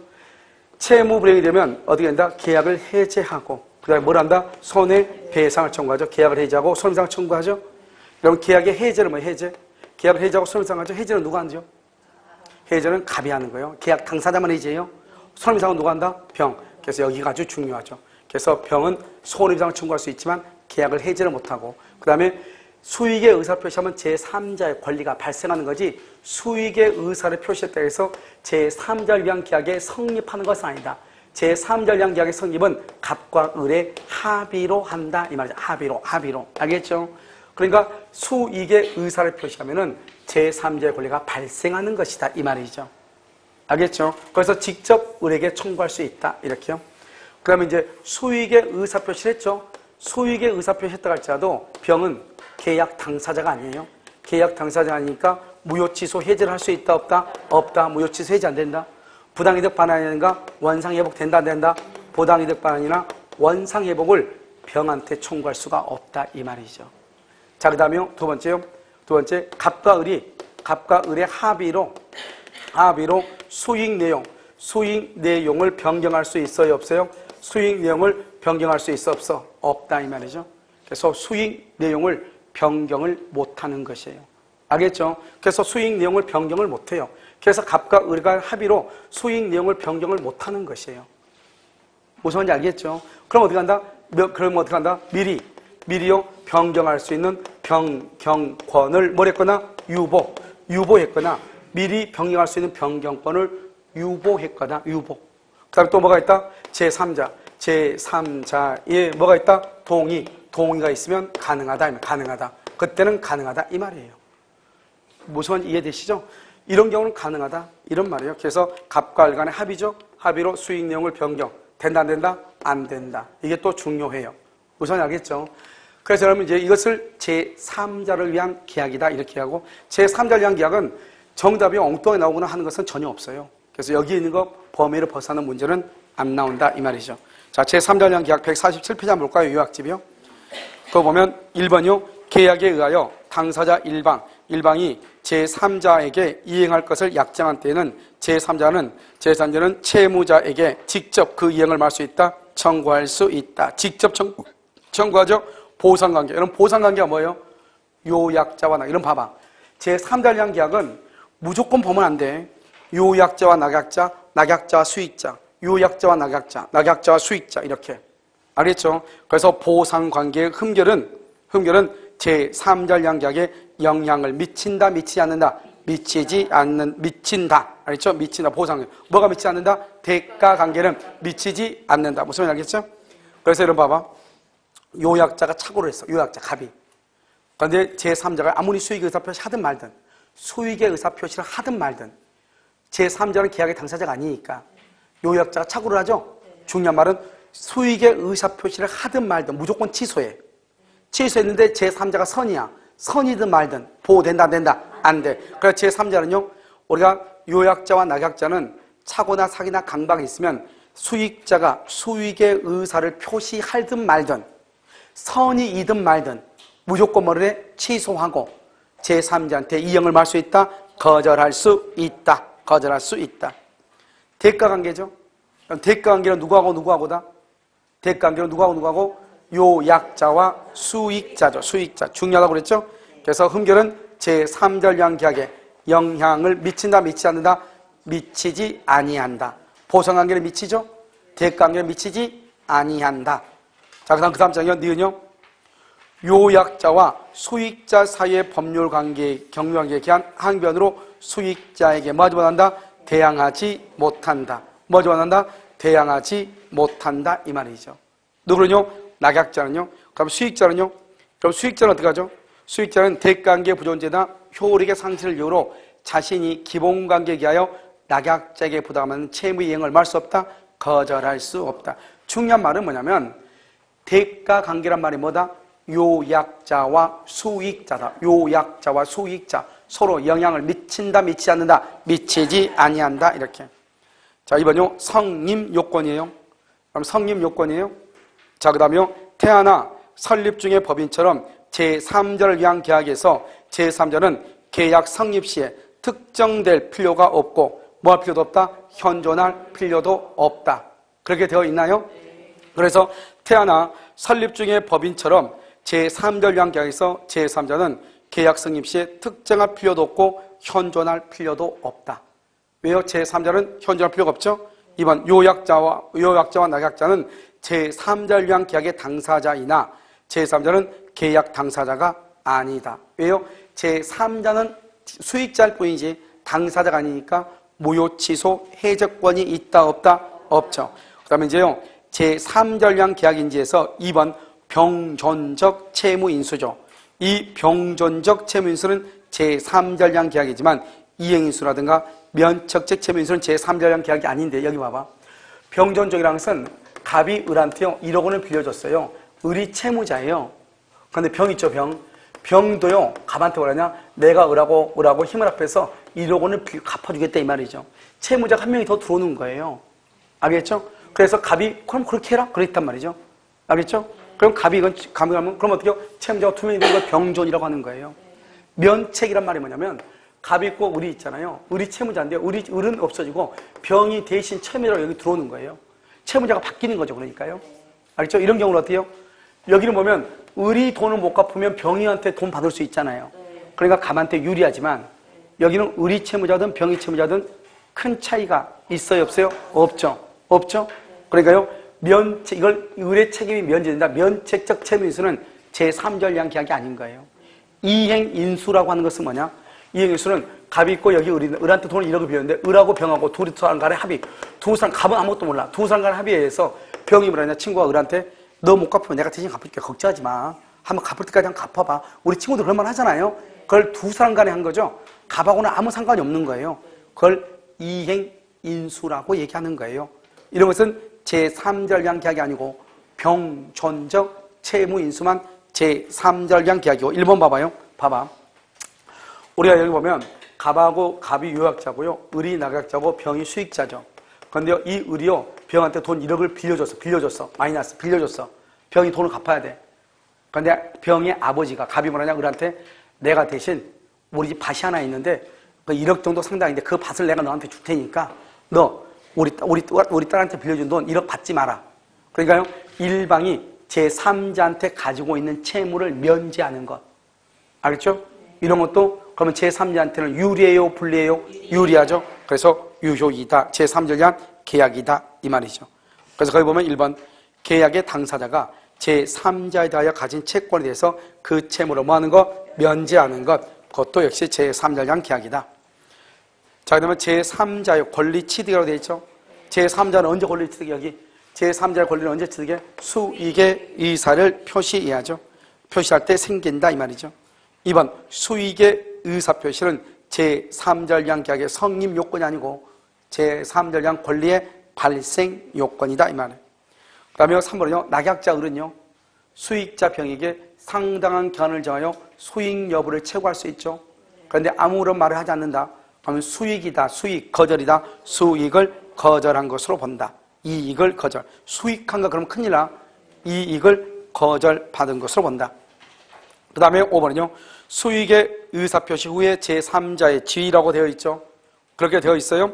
S1: 채무불이행이 되면 어떻게 된다? 계약을 해제하고, 그 다음에 뭘 한다? 손해배상을 청구하죠. 계약을 해제하고 손해배상을 청구하죠. 그럼 계약의 해제는 뭐예요? 해제. 계약을 해제하고 손해배상을 하죠. 해제는 누가 하죠? 해제는 갑이 하는 거예요. 계약 당사자만 해제해요. 손해배상은 누가 한다? 병. 그래서 여기가 아주 중요하죠. 그래서 병은 손해배상을 청구할 수 있지만 계약을 해제를 못하고, 그 다음에 수익의 의사를 표시하면 제3자의 권리가 발생하는 거지, 수익의 의사를 표시했다 해서 제3자를 위한 계약에 성립하는 것은 아니다. 제3자를 위한 계약의 성립은 갑과 을의 합의로 한다. 이 말이죠. 합의로. 알겠죠? 그러니까 수익의 의사를 표시하면은 제3자의 권리가 발생하는 것이다. 이 말이죠. 알겠죠? 그래서 직접 을에게 청구할 수 있다. 이렇게요. 그러면 이제 수익의 의사표시를 했죠. 수익의 의사표시를 했다 할지라도 병은 계약 당사자가 아니에요. 계약 당사자가 아니니까 무효취소 해제를 할 수 있다 없다? 없다. 무효취소 해제 안 된다. 부당이득 반환이라든가 원상회복 된다 안 된다? 부당이득 반환이나 원상회복을 병한테 청구할 수가 없다. 이 말이죠. 자, 그 다음에요. 두 번째 갑과 을의 합의로 수익 내용을 변경할 수 있어요 없어요? 수익 내용을 변경할 수 있어 없어? 없다. 이 말이죠. 그래서 수익 내용을 변경을 못하는 것이에요. 알겠죠? 그래서 수익 내용을 변경을 못해요. 그래서 갑과 을과 합의로 수익 내용을 변경을 못하는 것이에요. 무슨 말인지 알겠죠? 그럼 어떻게 한다? 미리요 변경할 수 있는 변경권을 뭐랬거나 유보했거나, 미리 변경할 수 있는 변경권을 유보했거나, 유보. 그 다음에 또 뭐가 있다? 제3자. 제3자에 뭐가 있다? 동의가 있으면 가능하다. 가능하다. 그때는 가능하다 이 말이에요. 무슨 말인지 이해되시죠? 이런 경우는 가능하다 이런 말이에요. 그래서 갑과 을 간의 합의죠. 합의로 수익 내용을 변경. 된다 안 된다? 안 된다. 이게 또 중요해요. 무슨 말인지 알겠죠? 그래서 여러분 이제 이것을 제3자를 위한 계약이다 이렇게 하고, 제3자를 위한 계약은 정답이 엉뚱하게 나오거나 하는 것은 전혀 없어요. 그래서 여기 있는 거 범위를 벗어나는 문제는 안 나온다 이 말이죠. 자, 제3자를 위한 계약 147페이지 한번 볼까요? 요약집이요. 그거 보면 1번이요. 계약에 의하여 당사자 일방이 제3자에게 이행할 것을 약정한 때에는 제3자는 채무자에게 직접 그 이행을 할 수 있다. 청구할 수 있다. 직접 청구하죠. 보상관계. 이런 보상관계가 뭐예요? 요약자와 이런 봐봐. 제3자를 위한 계약은 무조건 보면 안 돼. 요약자와 낙약자, 낙약자와 수익자, 요약자와 낙약자, 낙약자와 수익자 이렇게. 알겠죠? 그래서 보상관계의 흠결은 제3자를 위한 계약에 영향을 미친다, 미치지 않는다. 미친다. 알겠죠? 미친다. 보상. 뭐가 미치지 않는다? 대가 관계는 미치지 않는다. 무슨 말인지 알겠죠? 그래서 이런 봐봐. 요약자가 착오를 했어. 요약자, 갑이. 그런데 제3자가 아무리 수익의 의사표시 하든 말든, 수익의 의사표시를 하든 말든, 제3자는 계약의 당사자가 아니니까 요약자가 착오를 하죠? 중요한 말은 수익의 의사표시를 하든 말든 무조건 취소해. 취소했는데 제3자가 선이야. 선이든 말든 보호된다 안 된다? 안 돼. 그래서 제3자는요. 우리가 요약자와 낙약자는 착오나 사기나 강박이 있으면 수익자가 수익의 의사를 표시하든 말든 선이이든 말든 무조건 뭐를 해? 취소하고 제3자한테 이행을 할 수 있다? 거절할 수 있다. 거절할 수 있다. 대가관계죠. 대가관계는 누구하고다? 대가관계는 누구하고? 요약자와 수익자죠. 수익자. 중요하다고 그랬죠? 그래서 흠결은 제3자를 위한 계약에 영향을 미친다, 미치지 않는다? 미치지 아니한다. 보상관계는 미치죠? 대가관계는 미치지 아니한다. 자, 그 다음 장면, 니은요? 요약자와 수익자 사이의 법률관계, 경륜관계에 기한 항변으로 수익자에게 뭐하지 못한다? 대항하지 못한다. 뭐하지 못한다? 대항하지 못한다. 이 말이죠. 누구는요? 낙약자는요? 그럼 수익자는요? 그럼 수익자는 어떻게 하죠? 수익자는 대가관계 부존재나 효력의 상실을 이유로 자신이 기본관계에 기하여 낙약자에게 부담하는 채무 이행을 할 수 없다? 거절할 수 없다. 중요한 말은 뭐냐면 대가관계란 말이 뭐다? 요약자와 수익자다. 요약자와 수익자. 서로 영향을 미친다, 미치지 않는다? 미치지 아니한다. 이렇게. 자, 이번요. 성립요건이에요. 그럼 성립요건이에요. 자, 그 다음에요. 태아나 설립 중의 법인처럼 제3자를 위한 계약에서 제3자는 계약 성립 시에 특정될 필요가 없고 뭐 할 필요도 없다? 현존할 필요도 없다. 그렇게 되어 있나요? 그래서 태아나 설립 중의 법인처럼 제3자를 위한 계약에서 제3자는 계약 성립 시에 특정할 필요도 없고 현존할 필요도 없다. 왜요? 제3자는 현존할 필요가 없죠? 2번 요약자와 낙약자는 제3자를 위한 계약의 당사자이나 제3자는 계약 당사자가 아니다. 왜요? 제3자는 수익자일 뿐이지 당사자가 아니니까 무효 취소 해적권이 있다 없다? 없죠. 그 다음에 이제요. 제3자를 위한 계약인지에서 2번 병존적 채무인수죠. 이 병존적 채무인수는 제3자를 위한 계약이지만 이행인수라든가 면책적 채무인수는 제3자를 위한 계약이 아닌데 여기 봐봐. 병존적이라는 것은 갑이 을한테요 1억 원을 빌려줬어요. 을이 채무자예요. 그런데 병 있죠, 병. 병도요 갑한테 뭐라냐? 내가 을하고 힘을 합해서 1억 원을 갚아주겠다 이 말이죠. 채무자가 한 명이 더 들어오는 거예요. 알겠죠? 그래서 갑이 그럼 그렇게 해라 그랬단 말이죠. 알겠죠? 그럼 갑이 하면 그럼 어떻게 해요? 채무자가 2명이 되는 걸 병존이라고 하는 거예요. 면책이란 말이 뭐냐면 갑이 있고 을이 있잖아요. 을이 채무자인데 을은 없어지고 병이 대신 채무자로 여기 들어오는 거예요. 채무자가 바뀌는 거죠. 그러니까요. 알겠죠? 이런 경우는 어때요? 여기는 보면 을이 돈을 못 갚으면 병이한테 돈 받을 수 있잖아요. 그러니까 갑한테 유리하지만 여기는 을이 채무자든 병이 채무자든 큰 차이가 있어요? 없어요? 없죠. 없죠? 그러니까요. 이걸 을의 책임이 면제된다. 면책적 채무인수는 제3자를 위한 계약이 아닌 거예요. 이행인수라고 하는 것은 뭐냐? 이행인수는 갑이 있고 여기 을한테 돈을 1억을 빌렸는데 을하고 병하고 둘이 두 사람 간의 합의. 두 사람, 갑은 아무것도 몰라. 두 사람 간의 합의에 의해서 병이 뭐라냐? 친구가 을한테 너 못 갚으면 내가 대신 갚을게. 걱정하지 마. 한번 갚을 때까지 한번 갚아봐. 우리 친구들 그런 말 하잖아요. 그걸 두 사람 간에 한 거죠. 갑하고는 아무 상관이 없는 거예요. 그걸 이행인수라고 얘기하는 거예요. 이런 것은 제3절량 계약이 아니고 병존적 채무인수만 제3절량 계약이고. 1번 봐봐요. 봐봐. 우리가 여기 보면 갑이 요약자고요. 을이 낙약자고 병이 수익자죠. 그런데 이 을이요. 병한테 돈 1억을 빌려줬어. 마이너스 빌려줬어. 병이 돈을 갚아야 돼. 그런데 병의 아버지가 갑이 뭐라냐? 을한테 내가 대신 우리 집 밭이 하나 있는데 그 1억 정도 상당인데 그 밭을 내가 너한테 줄 테니까 너 우리 딸한테 빌려준 돈 1억 받지 마라. 그러니까요. 일방이 제3자한테 가지고 있는 채무를 면제하는 것. 알겠죠? 이런 것도 그러면 제3자한테는 유리해요? 불리해요? 유리하죠? 그래서 유효이다. 제3절량 계약이다. 이 말이죠. 그래서 거기 보면 1번 계약의 당사자가 제3자에 대하여 가진 채권에 대해서 그 채무를 뭐하는 것? 면제하는 것. 그것도 역시 제3절량 계약이다. 자, 그러면 제3자의 권리 취득이라고 되어 있죠. 제3자는 언제 권리 취득이 여기? 제3자의 권리는 언제 취득해? 수익의 의사를 표시해야죠. 표시할 때 생긴다 이 말이죠. 2번 수익의 의사 표시는 제3절량 계약의 성립 요건이 아니고 제3절량 권리의 발생 요건이다 이 말이에요. 그 다음에 3번은요. 낙약자 을은요. 수익자 병에게 상당한 기한을 정하여 수익 여부를 채구할 수 있죠. 그런데 아무런 말을 하지 않는다. 그러면 수익이다. 수익 거절이다. 수익을 거절한 것으로 본다. 이익을 거절. 수익한 거 그러면 큰일 나. 이익을 거절받은 것으로 본다. 그 다음에 5번은요. 수익의 의사표시 후에 제3자의 지위라고 되어 있죠. 그렇게 되어 있어요.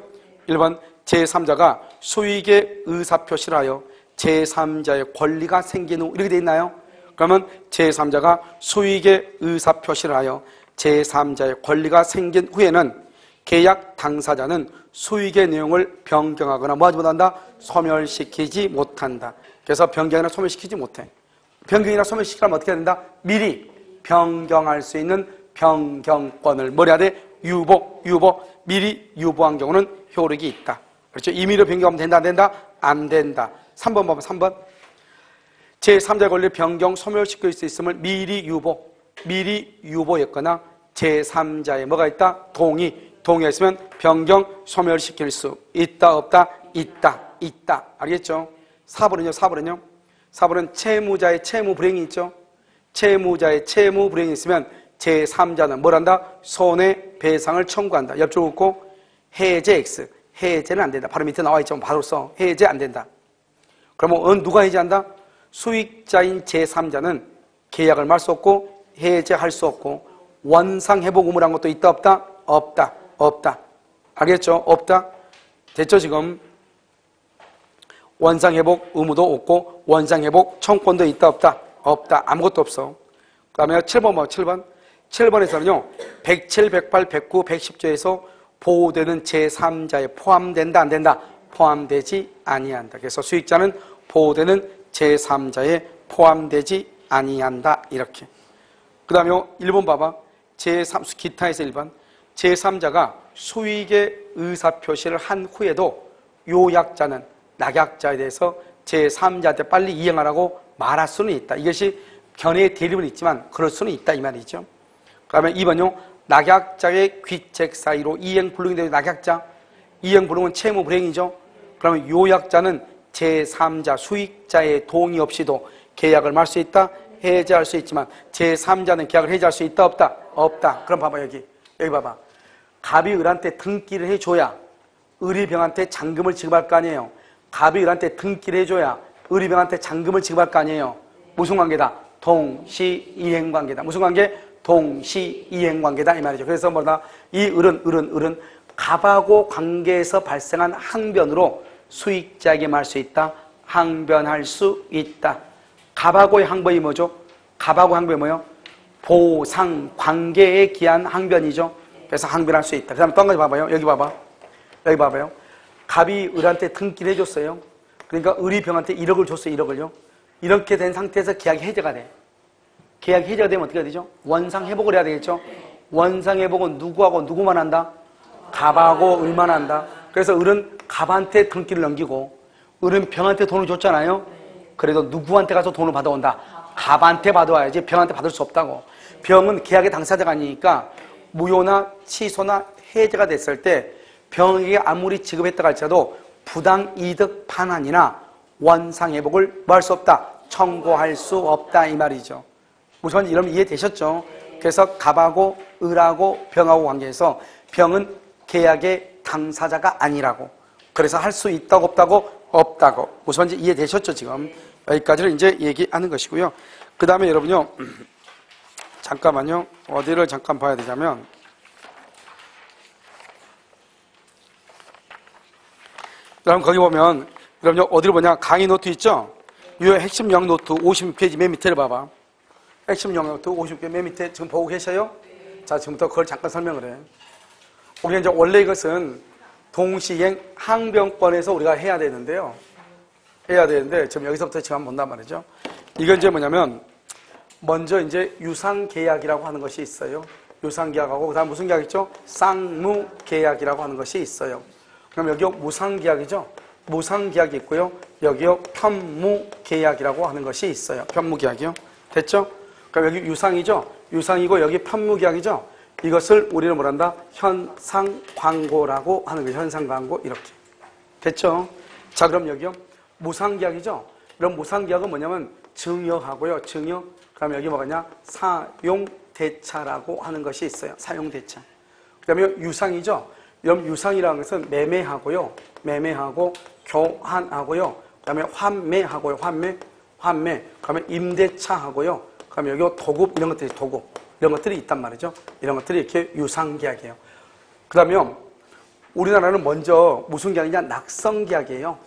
S1: 1번 제3자가 수익의 의사표시를 하여 제3자의 권리가 생긴 후 이렇게 되어 있나요? 그러면 제3자가 수익의 의사표시를 하여 제3자의 권리가 생긴 후에는 계약 당사자는 수익의 내용을 변경하거나 뭐하지 못한다? 소멸시키지 못한다. 그래서 변경이나 소멸시키지 못해. 변경이나 소멸시키려면 어떻게 해야 된다? 미리 변경할 수 있는 변경권을 뭐라 해야 돼? 유보. 미리 유보한 경우는 효력이 있다. 그렇죠? 임의로 변경하면 된다, 안 된다? 안 된다. 3번 봐봐, 3번. 제3자의 권리를 변경, 소멸시킬 수 있음을 미리 유보했거나 제3자의 뭐가 있다? 동의했으면 변경, 소멸시킬 수 있다, 없다? 있다. 알겠죠? 4번은요? 4번은 채무자의 채무 불이행이 있죠? 채무자의 채무 불이행이 있으면 제3자는 뭘 한다? 손해배상을 청구한다. 옆줄 긋고 해제 X. 해제는 안 된다. 바로 밑에 나와 있죠. 바로 써. 해제 안 된다. 그러면 누가 해제한다? 수익자인 제3자는 계약을 말 수 없고 해제할 수 없고 원상회복 의무를 한 것도 있다, 없다? 없다. 알겠죠? 없다. 됐죠 지금? 원상회복 의무도 없고 원상회복 청권도 있다, 없다. 아무것도 없어. 그 다음에 7번 뭐 7번? 7번에서는요 107, 108, 109, 110조에서 보호되는 제3자에 포함된다, 안 된다? 포함되지 아니한다. 그래서 수익자는 보호되는 제3자에 포함되지 아니한다. 이렇게. 그 다음에 1번 봐봐. 제3, 기타에서 1번. 제3자가 수익의 의사표시를 한 후에도 요약자는 낙약자에 대해서 제3자한테 빨리 이행하라고 말할 수는 있다. 이것이 견해의 대립은 있지만 그럴 수는 있다 이 말이죠. 그 다음에 2번요. 낙약자의 귀책 사이로 이행불능이 되는 낙약자. 이행불능은 채무불이행이죠. 그러면 요약자는 제3자 수익자의 동의 없이도 계약을 말 수 있다. 해제할 수 있지만 제3자는 계약을 해제할 수 있다, 없다. 그럼 봐봐 여기 봐봐. 갑이 을한테 등기를 해줘야 을이 병한테 잔금을 지급할 거 아니에요. 갑이 을한테 등기를 해줘야 을이 병한테 잔금을 지급할 거 아니에요. 무슨 관계다? 동시이행관계다. 무슨 관계? 동시이행관계다 이 말이죠. 그래서 뭐다? 이 을은 갑하고 관계에서 발생한 항변으로 수익자에게 말할 수 있다. 항변할 수 있다. 갑하고의 항변이 뭐죠? 갑하고 항변이 뭐예요? 보상 관계에 기한 항변이죠. 그래서 항변할 수 있다. 그 다음에 또 한 가지 봐봐요. 여기 봐봐요. 갑이 을한테 등기를 해줬어요. 그러니까 을이 병한테 1억을 줬어요. 1억을요. 이렇게 된 상태에서 계약이 해제가 돼. 계약이 해제가 되면 어떻게 되죠? 원상회복을 해야 되겠죠? 원상회복은 누구하고 누구만 한다? 갑하고 을만 한다. 그래서 을은 갑한테 등기를 넘기고 을은 병한테 돈을 줬잖아요. 그래도 누구한테 가서 돈을 받아온다? 갑한테 받아와야지 병한테 받을 수 없다고. 병은 계약의 당사자가 아니니까 무효나 취소나 해제가 됐을 때 병에게 아무리 지급했다고 할지라도 부당이득 판환이나 원상회복을 뭐 할 수 없다? 청구할 수 없다 이 말이죠. 우선 이러면 이해되셨죠? 그래서 갑하고 을하고 병하고 관계에서 병은 계약의 당사자가 아니라고. 그래서 할 수 있다고 없다고? 없다고. 우선 이제 이해되셨죠 지금? 여기까지를 이제 얘기하는 것이고요. 그 다음에 여러분요, 잠깐만요. 어디를 잠깐 봐야 되냐면, 여러분 거기 보면, 여러분 어디를 보냐? 강의 노트 있죠? 이 핵심 영역 노트 56페이지 맨 밑에를 봐봐. 핵심 영역 노트 56페이지 맨 밑에 지금 보고 계셔요? 자, 지금부터 그걸 잠깐 설명을 해. 우리가 이제 원래 이것은 동시행 항변권에서 우리가 해야 되는데요. 해야 되는데, 지금 여기서부터 지금 한번 본단 말이죠. 이건 이제 뭐냐면, 먼저 이제 유상계약이라고 하는 것이 있어요. 유상계약하고, 그 다음 무슨 계약 있죠? 쌍무계약이라고 하는 것이 있어요. 그럼 여기요, 무상계약이죠? 무상계약이 있고요. 여기요, 편무계약이라고 하는 것이 있어요. 편무계약이요. 됐죠? 그럼 여기 유상이죠? 유상이고, 여기 편무계약이죠? 이것을 우리는 뭐란다? 현상광고라고 하는 거예요. 현상광고, 이렇게. 됐죠? 자, 그럼 여기요. 무상계약이죠? 그럼 무상계약은 뭐냐면 증여하고요. 증여. 그다음에 여기 뭐가냐? 사용대차라고 하는 것이 있어요. 사용대차. 그다음에 유상이죠? 그럼 유상이라는 것은 매매하고요. 매매하고 교환하고요. 그다음에 환매하고요. 환매. 그다음에 임대차하고요. 그다음에 여기 도급 이런 것들이 도급. 이런 것들이 있단 말이죠. 이런 것들이 이렇게 유상계약이에요. 그다음에 우리나라는 먼저 무슨 계약이냐? 낙성계약이에요.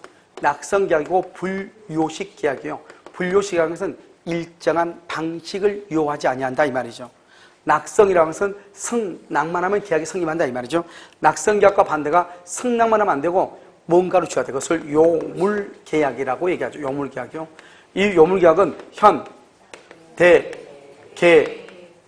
S1: 낙성계약이고 불요식 계약이에요. 불요식 계약은 것은 일정한 방식을 요하지 아니한다 이 말이죠. 낙성이라는 것은 낭만하면 계약이 성립한다 이 말이죠. 낙성계약과 반대가 성낭만하면 안 되고 뭔가로 줘야 돼. 그것을 요물계약이라고 얘기하죠. 요물계약이요. 이 요물계약은 현, 대, 계,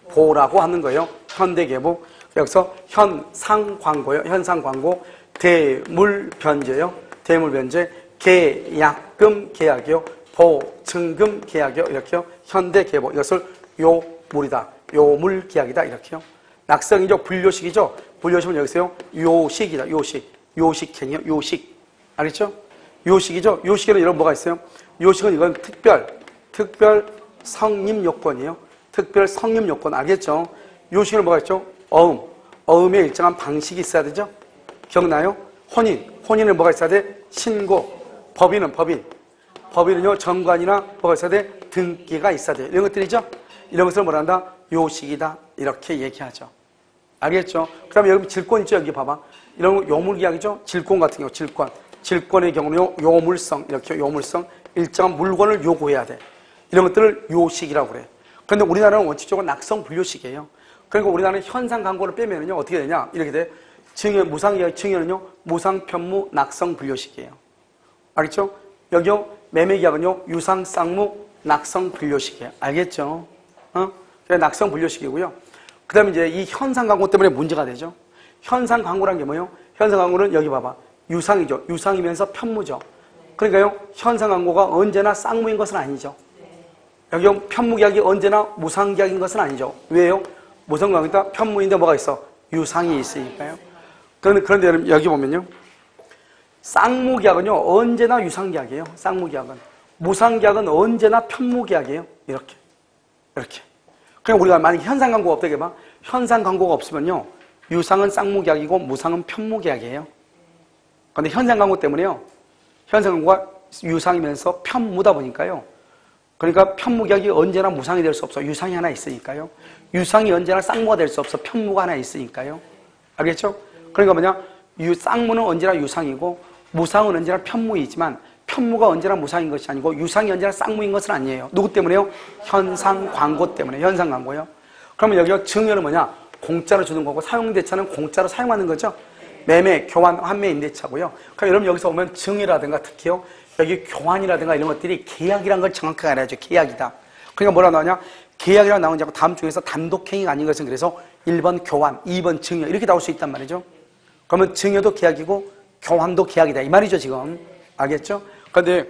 S1: 보라고 하는 거예요. 현대계보. 여기서 현상광고요. 현상광고. 대물변제요. 대물변제. 계약금 계약이요. 보증금 계약이요. 이렇게요. 현대계보. 이것을 요물이다. 요물계약이다. 이렇게요. 낙성이죠. 불요식이죠. 불요식은 여기서요. 요식이다. 요식. 요식행위요. 요식. 알겠죠? 요식이죠. 요식에는 이런 뭐가 있어요? 요식은 이건 특별 성립요건이에요. 특별 성립요건. 알겠죠? 요식에는 뭐가 있죠? 어음에 일정한 방식이 있어야 되죠? 기억나요? 혼인은 뭐가 있어야 돼? 신고. 법인은요, 정관이나 뭐가 있어야 돼? 등기가 있어야 돼. 이런 것들이죠? 이런 것을 뭐라 한다? 요식이다. 이렇게 얘기하죠. 알겠죠? 그 다음에 여기 질권 있죠? 여기 봐봐. 이런 거 요물계약이죠? 질권 같은 경우, 질권. 질권의 경우는 요물성. 이렇게 요물성. 일정한 물건을 요구해야 돼. 이런 것들을 요식이라고 그래. 그런데 우리나라는 원칙적으로 낙성 불요식이에요. 그러니까 우리나라는 현상 광고를 빼면은요, 어떻게 되냐? 이렇게 돼. 증여, 무상계약 증여는요, 무상, 편무, 낙성 불요식이에요. 알겠죠? 여기요, 매매계약은요, 유상, 쌍무, 낙성 불요식이에요. 알겠죠? 낙성 불요식이고요. 그 다음에 이제 이 현상 광고 때문에 문제가 되죠. 현상 광고란 게 뭐예요? 현상 광고는 여기 봐봐. 유상이죠. 유상이면서 편무죠. 그러니까요, 현상 광고가 언제나 쌍무인 것은 아니죠. 여기 편무계약이 언제나 무상계약인 것은 아니죠. 왜요? 무상계약이다 편무인데 뭐가 있어? 유상이 있으니까요. 그런데 여기 보면요. 쌍무계약은요, 언제나 유상계약이에요. 쌍무계약은. 무상계약은 언제나 편무계약이에요. 이렇게. 그냥 우리가 만약에 현상광고가 없다고 해봐. 현상광고가 없으면요, 유상은 쌍무계약이고 무상은 편무계약이에요. 그런데 현상광고 때문에요, 현상광고가 유상이면서 편무다 보니까요. 그러니까 편무계약이 언제나 무상이 될 수 없어. 유상이 하나 있으니까요. 유상이 언제나 쌍무가 될 수 없어. 편무가 하나 있으니까요. 알겠죠? 그러니까 뭐냐? 쌍무는 언제나 유상이고 무상은 언제나 편무이지만 편무가 언제나 무상인 것이 아니고 유상이 언제나 쌍무인 것은 아니에요. 누구 때문에요? 현상광고 때문에. 현상광고요. 그러면 여기가 증여는 뭐냐? 공짜로 주는 거고 사용대차는 공짜로 사용하는 거죠. 매매, 교환, 환매, 임대차고요. 그러니까 여러분 여기서 보면 증여라든가 특히요. 여기 교환이라든가 이런 것들이 계약이라는 걸 정확하게 알아야죠. 계약이다. 그러니까 뭐라 나오냐? 계약이라고 나오는 자고 다음 중에서 단독행위가 아닌 것은 그래서 1번 교환, 2번 증여 이렇게 나올 수 있단 말이죠. 그러면 증여도 계약이고 교환도 계약이다. 이 말이죠 지금. 알겠죠? 근데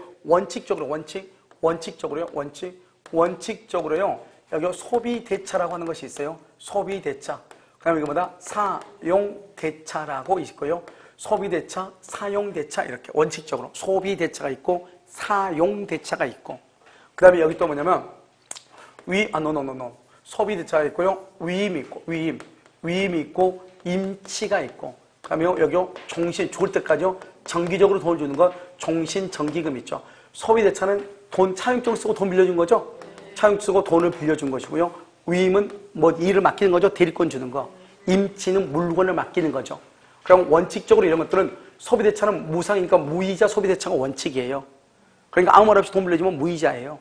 S1: 원칙적으로요. 여기 소비대차라고 하는 것이 있어요. 소비대차. 그다음에 이거보다 사용대차라고 있고요. 소비대차, 사용대차 이렇게 원칙적으로 소비대차가 있고 사용대차가 있고 그다음에 여기 또 뭐냐면 소비대차가 있고요. 위임이 있고 임치가 있고 그다음에 여기 종신 죽을 때까지요. 정기적으로 돈을 주는 것 종신 정기금 있죠. 소비대차는 돈 차용증 쓰고 돈 빌려준 거죠. 차용증 쓰고 돈을 빌려준 것이고요. 위임은 뭐 일을 맡기는 거죠. 대리권 주는 거. 임치는 물건을 맡기는 거죠. 그럼 원칙적으로 이런 것들은 소비대차는 무상이니까 무이자 소비대차가 원칙이에요. 그러니까 아무 말 없이 돈 빌려주면 무이자예요.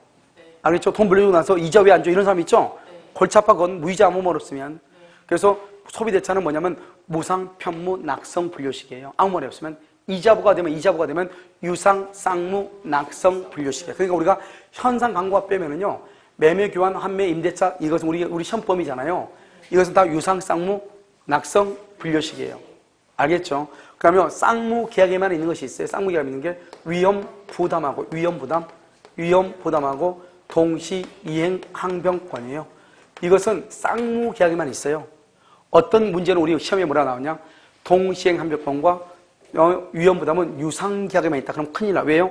S1: 알겠죠? 돈 빌려주고 나서 이자 왜 안 줘? 이런 사람 있죠? 골치 아파 그건 무이자 아무 말 없으면. 그래서 소비대차는 뭐냐면 무상, 편무, 낙성, 분료식이에요. 아무 말이 없으면 이자부가 되면 유상, 쌍무, 낙성, 분료식이에요. 그러니까 우리가 현상 광고가 빼면은요. 매매, 교환, 환매, 임대차 이것은 우리 시험범위잖아요. 이것은 다 유상, 쌍무, 낙성, 분료식이에요. 알겠죠? 그러면 쌍무 계약에만 있는 것이 있어요. 쌍무 계약에 있는 게 위험 부담하고 동시 이행 항변권이에요. 이것은 쌍무 계약에만 있어요. 어떤 문제는 우리 시험에 뭐라 나오냐? 동시행 항변권과 위험 부담은 유상 계약에만 있다. 그럼 큰일 나. 왜요?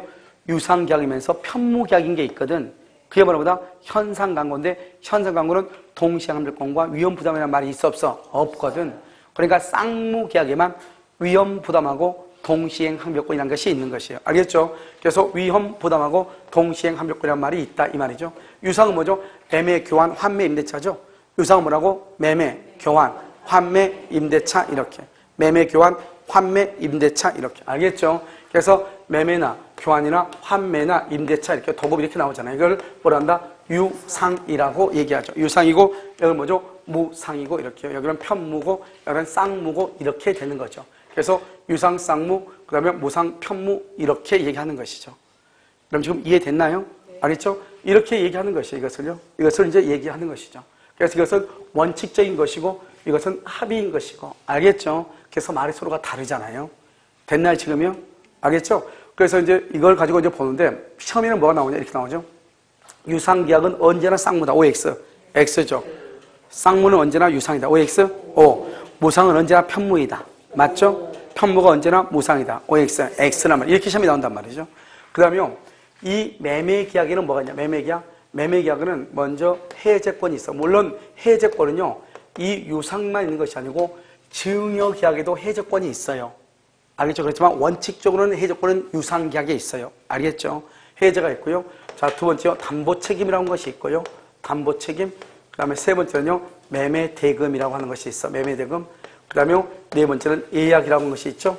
S1: 유상 계약이면서 편무 계약인 게 있거든. 그게 뭐라보다 현상 광고인데 현상 광고는 동시행 항변권과 위험 부담이라는 말이 있어 없어? 없거든. 그러니까 쌍무 계약에만 위험 부담하고 동시행 항변권이라는 것이 있는 것이에요. 알겠죠? 그래서 위험 부담하고 동시행 항변권이라는 말이 있다 이 말이죠. 유상은 뭐죠? 매매, 교환, 환매, 임대차죠. 유상은 뭐라고? 매매, 교환, 환매, 임대차 이렇게. 매매, 교환, 환매, 임대차 이렇게. 알겠죠? 그래서 매매나 교환이나 환매나 임대차 이렇게 도급 이렇게 나오잖아요. 이걸 뭐라 한다? 유상이라고 얘기하죠. 유상이고 여기는 뭐죠? 무상이고 이렇게요. 여기는 편무고 여기는 쌍무고 이렇게 되는 거죠. 그래서 유상, 쌍무, 그 다음에 무상, 편무 이렇게 얘기하는 것이죠. 그럼 지금 이해됐나요? 알겠죠? 이렇게 얘기하는 것이에요. 이것을 이제 얘기하는 것이죠. 그래서 이것은 원칙적인 것이고 이것은 합의인 것이고 알겠죠? 그래서 말이 서로가 다르잖아요. 됐나요 지금요? 알겠죠? 그래서 이제 이걸 가지고 이제 보는데 시험에는 뭐가 나오냐 이렇게 나오죠. 유상계약은 언제나 쌍무다. OX. X죠. 쌍무는 언제나 유상이다. OX. O. 무상은 언제나 편무이다. 맞죠? 편무가 언제나 무상이다. OX. X란 말. 이렇게 시험이 나온단 말이죠. 그 다음에요. 이 매매계약에는 뭐가 있냐. 매매계약은 먼저 해제권이 있어. 물론 해제권은요. 이 유상만 있는 것이 아니고 증여계약에도 해제권이 있어요. 알겠죠? 그렇지만 원칙적으로는 해제권은 유상계약에 있어요. 알겠죠? 해제가 있고요. 자, 두 번째요. 담보책임이라는 것이 있고요. 담보책임. 그 다음에 세 번째는요. 매매대금이라고 하는 것이 있어. 매매대금. 그 다음에 네 번째는 예약이라고 하는 것이 있죠.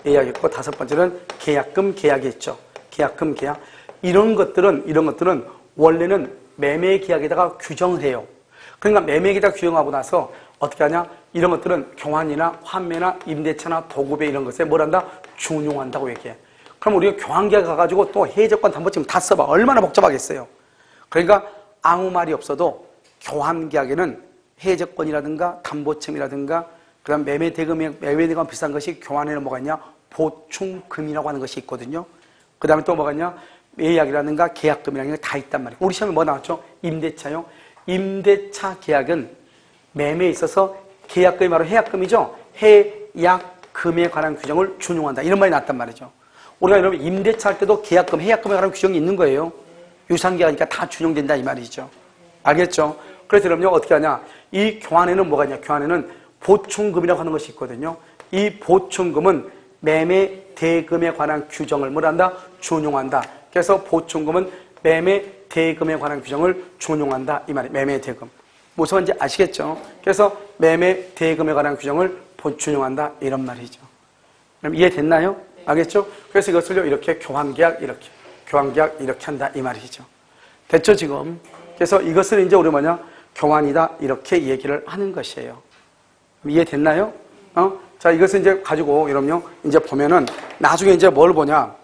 S1: 예약이 있고 다섯 번째는 계약금, 계약이 있죠. 계약금, 계약. 이런 것들은 원래는 매매계약에다가 규정을 해요. 그러니까 매매계약에다 규정하고 나서 어떻게 하냐? 이런 것들은 교환이나 환매나 임대차나 도급에 이런 것에 뭘 한다? 준용한다고 얘기해. 그럼 우리가 교환계약 가가지고 또 해제권 담보책임 다 써봐. 얼마나 복잡하겠어요. 그러니까 아무 말이 없어도 교환계약에는 해제권이라든가 담보책임이라든가 그다음 매매대금 비싼 것이 교환에는 뭐가 있냐? 보충금이라고 하는 것이 있거든요. 그 다음에 또 뭐가 있냐? 예약이라든가 계약금이라는 게 다 있단 말이에요. 우리 시험에 뭐 나왔죠? 임대차요. 임대차 계약은 매매에 있어서 계약금이 바로 해약금이죠. 해약금에 관한 규정을 준용한다. 이런 말이 나왔단 말이죠. 우리가 여러분 임대차 할 때도 계약금, 해약금에 관한 규정이 있는 거예요. 유상계약이니까 다 준용된다 이 말이죠. 알겠죠? 그래서 여러분요 어떻게 하냐? 이 교환에는 뭐가 있냐? 교환에는 보충금이라고 하는 것이 있거든요. 이 보충금은 매매대금에 관한 규정을 뭘 한다? 준용한다. 그래서 보충금은 매매대금에 관한 규정을 준용한다 이 말이에요. 매매대금. 무슨 말인지 아시겠죠? 그래서 매매대금에 관한 규정을 준용한다 이런 말이죠. 그럼 이해됐나요? 알겠죠? 그래서 이것을 이렇게 교환계약 이렇게 한다 이 말이죠. 됐죠 지금? 그래서 이것을 이제 우리 뭐냐? 교환이다 이렇게 얘기를 하는 것이에요. 이해됐나요? 자 이것을 이제 가지고 여러분요 이제 보면은 나중에 이제 뭘 보냐?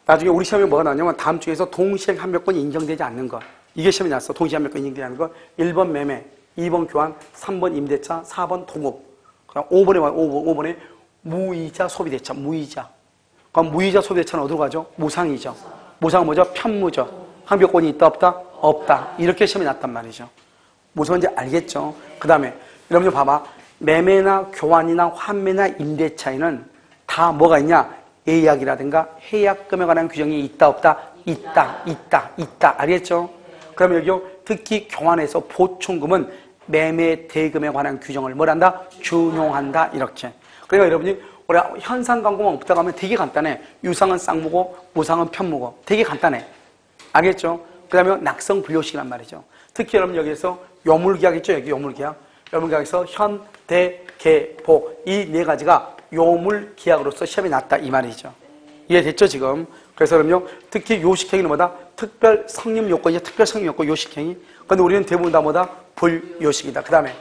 S1: 나중에 우리 시험에 뭐가 나오냐면 다음 주에서 동시행 항변권이 인정되지 않는 것. 이게 시험이 났어. 동시행 항변권이 인정되지 않는 것. 1번 매매, 2번 교환, 3번 임대차, 4번 도급. 그럼 5번에 무이자 소비대차, 무이자. 그럼 무의자 소비대차는 어디로 가죠? 무상이죠. 무상은 뭐죠? 편무죠. 항변권이 있다 없다? 없다. 이렇게 시험이 났단 말이죠. 무슨 말인지 알겠죠? 그 다음에 여러분 봐봐. 매매나 교환이나 환매나 임대 차이는 다 뭐가 있냐? 예약이라든가 해약금에 관한 규정이 있다 없다? 있다. 알겠죠? 그러면 여기요. 특히 교환에서 보충금은 매매 대금에 관한 규정을 뭘 한다? 준용한다. 이렇게. 그러니까 여러분이 우리가 현상 광고만 없다고 하면 되게 간단해. 유상은 쌍무고 무상은 편무고. 되게 간단해. 알겠죠? 그 다음에 낙성 분료식이란 말이죠. 특히 여러분 여기에서 요물계약 있죠? 여기 요물계약. 요물계약에서 현, 대, 개, 복 이 네 가지가 요물계약으로서 시험이 났다 이 말이죠. 이해됐죠 지금? 그래서 그럼요. 특히 요식행위는 뭐다? 특별 성립 요건이죠. 특별 성립 요건 요식행위. 그런데 우리는 대부분 다 뭐다? 불요식이다. 그 다음에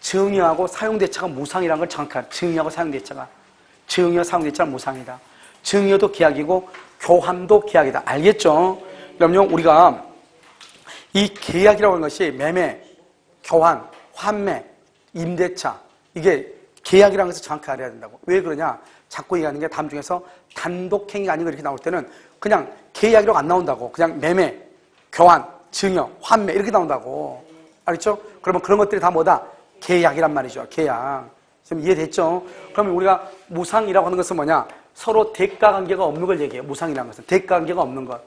S1: 증여하고 사용대차가 무상이라는 걸 정확하게 증여하고 사용대차가 증여 사용대차는 무상이다. 증여도 계약이고 교환도 계약이다. 알겠죠? 그럼요. 우리가 이 계약이라고 하는 것이 매매, 교환, 환매, 임대차 이게 계약이라는 것을 정확히 알아야 된다고. 왜 그러냐? 자꾸 얘기하는 게 다음 중에서 단독행위가 아니고 이렇게 나올 때는 그냥 계약이라고 안 나온다고. 그냥 매매, 교환, 증여, 환매 이렇게 나온다고. 알겠죠? 그러면 그런 것들이 다 뭐다? 계약이란 말이죠. 계약. 지금 이해됐죠? 그러면 우리가 무상이라고 하는 것은 뭐냐? 서로 대가관계가 없는 걸 얘기해요. 무상이라는 것은. 대가관계가 없는 것.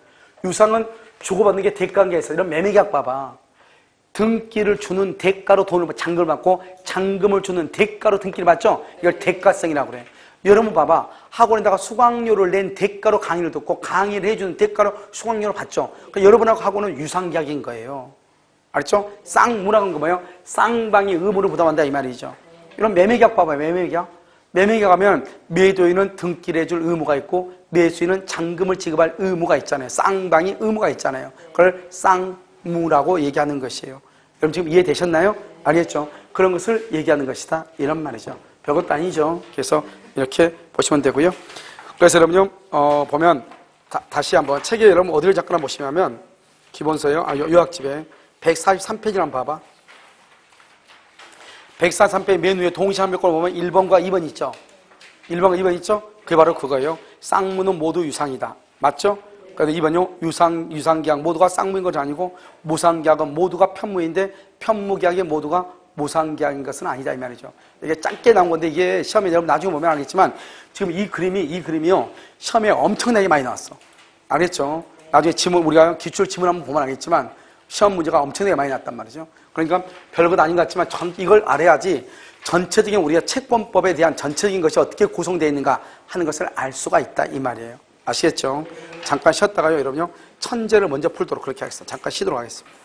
S1: 유상은 주고받는 게 대가관계가 있어. 이런 매매계약 봐봐. 등기를 주는 대가로 돈을 잔금을 받고 잔금을 주는 대가로 등기를 받죠? 이걸 대가성이라고 그래. 여러분 봐봐. 학원에다가 수강료를 낸 대가로 강의를 듣고 강의를 해주는 대가로 수강료를 받죠? 그러니까 여러분하고 학원은 유상계약인 거예요. 알겠죠? 쌍무라는 건 뭐예요? 쌍방이 의무를 부담한다 이 말이죠. 이런 매매계약 봐봐요. 매매계약. 매매계약 하면 매도인은 등기를 해줄 의무가 있고 매수인은 잔금을 지급할 의무가 있잖아요. 쌍방이 의무가 있잖아요. 그걸 쌍무라고 얘기하는 것이에요. 여러분 지금 이해되셨나요? 알겠죠? 그런 것을 얘기하는 것이다. 이런 말이죠. 별것도 아니죠. 그래서 이렇게 보시면 되고요. 그래서 여러분요, 보면 다시 한번 책에 여러분 어디를 잠깐 보시면 기본서요. 요약집에 143페이지를 한번 봐봐. 143페이지 맨 위에 동시항변권을 보면 1번과 2번 있죠? 1번과 2번 있죠? 그게 바로 그거예요. 쌍무는 모두 유상이다. 맞죠? 그래서 2번요. 유상계약 모두가 쌍무인 것이 아니고 무상계약은 모두가 편무인데 편무계약이 모두가 무상계약인 것은 아니다 이 말이죠. 이게 짧게 나온 건데 이게 시험에 여러분 나중에 보면 알겠지만 지금 이 그림이요. 시험에 엄청나게 많이 나왔어. 알겠죠? 나중에 지문 우리가 기출 지문 한번 보면 알겠지만 시험 문제가 엄청나게 많이 났단 말이죠. 그러니까 별것 아닌 것 같지만 이걸 알아야지 전체적인 우리가 채권법에 대한 전체적인 것이 어떻게 구성되어 있는가 하는 것을 알 수가 있다 이 말이에요. 아시겠죠? 잠깐 쉬었다가요 여러분요. 천재를 먼저 풀도록 그렇게 하겠습니다. 잠깐 쉬도록 하겠습니다.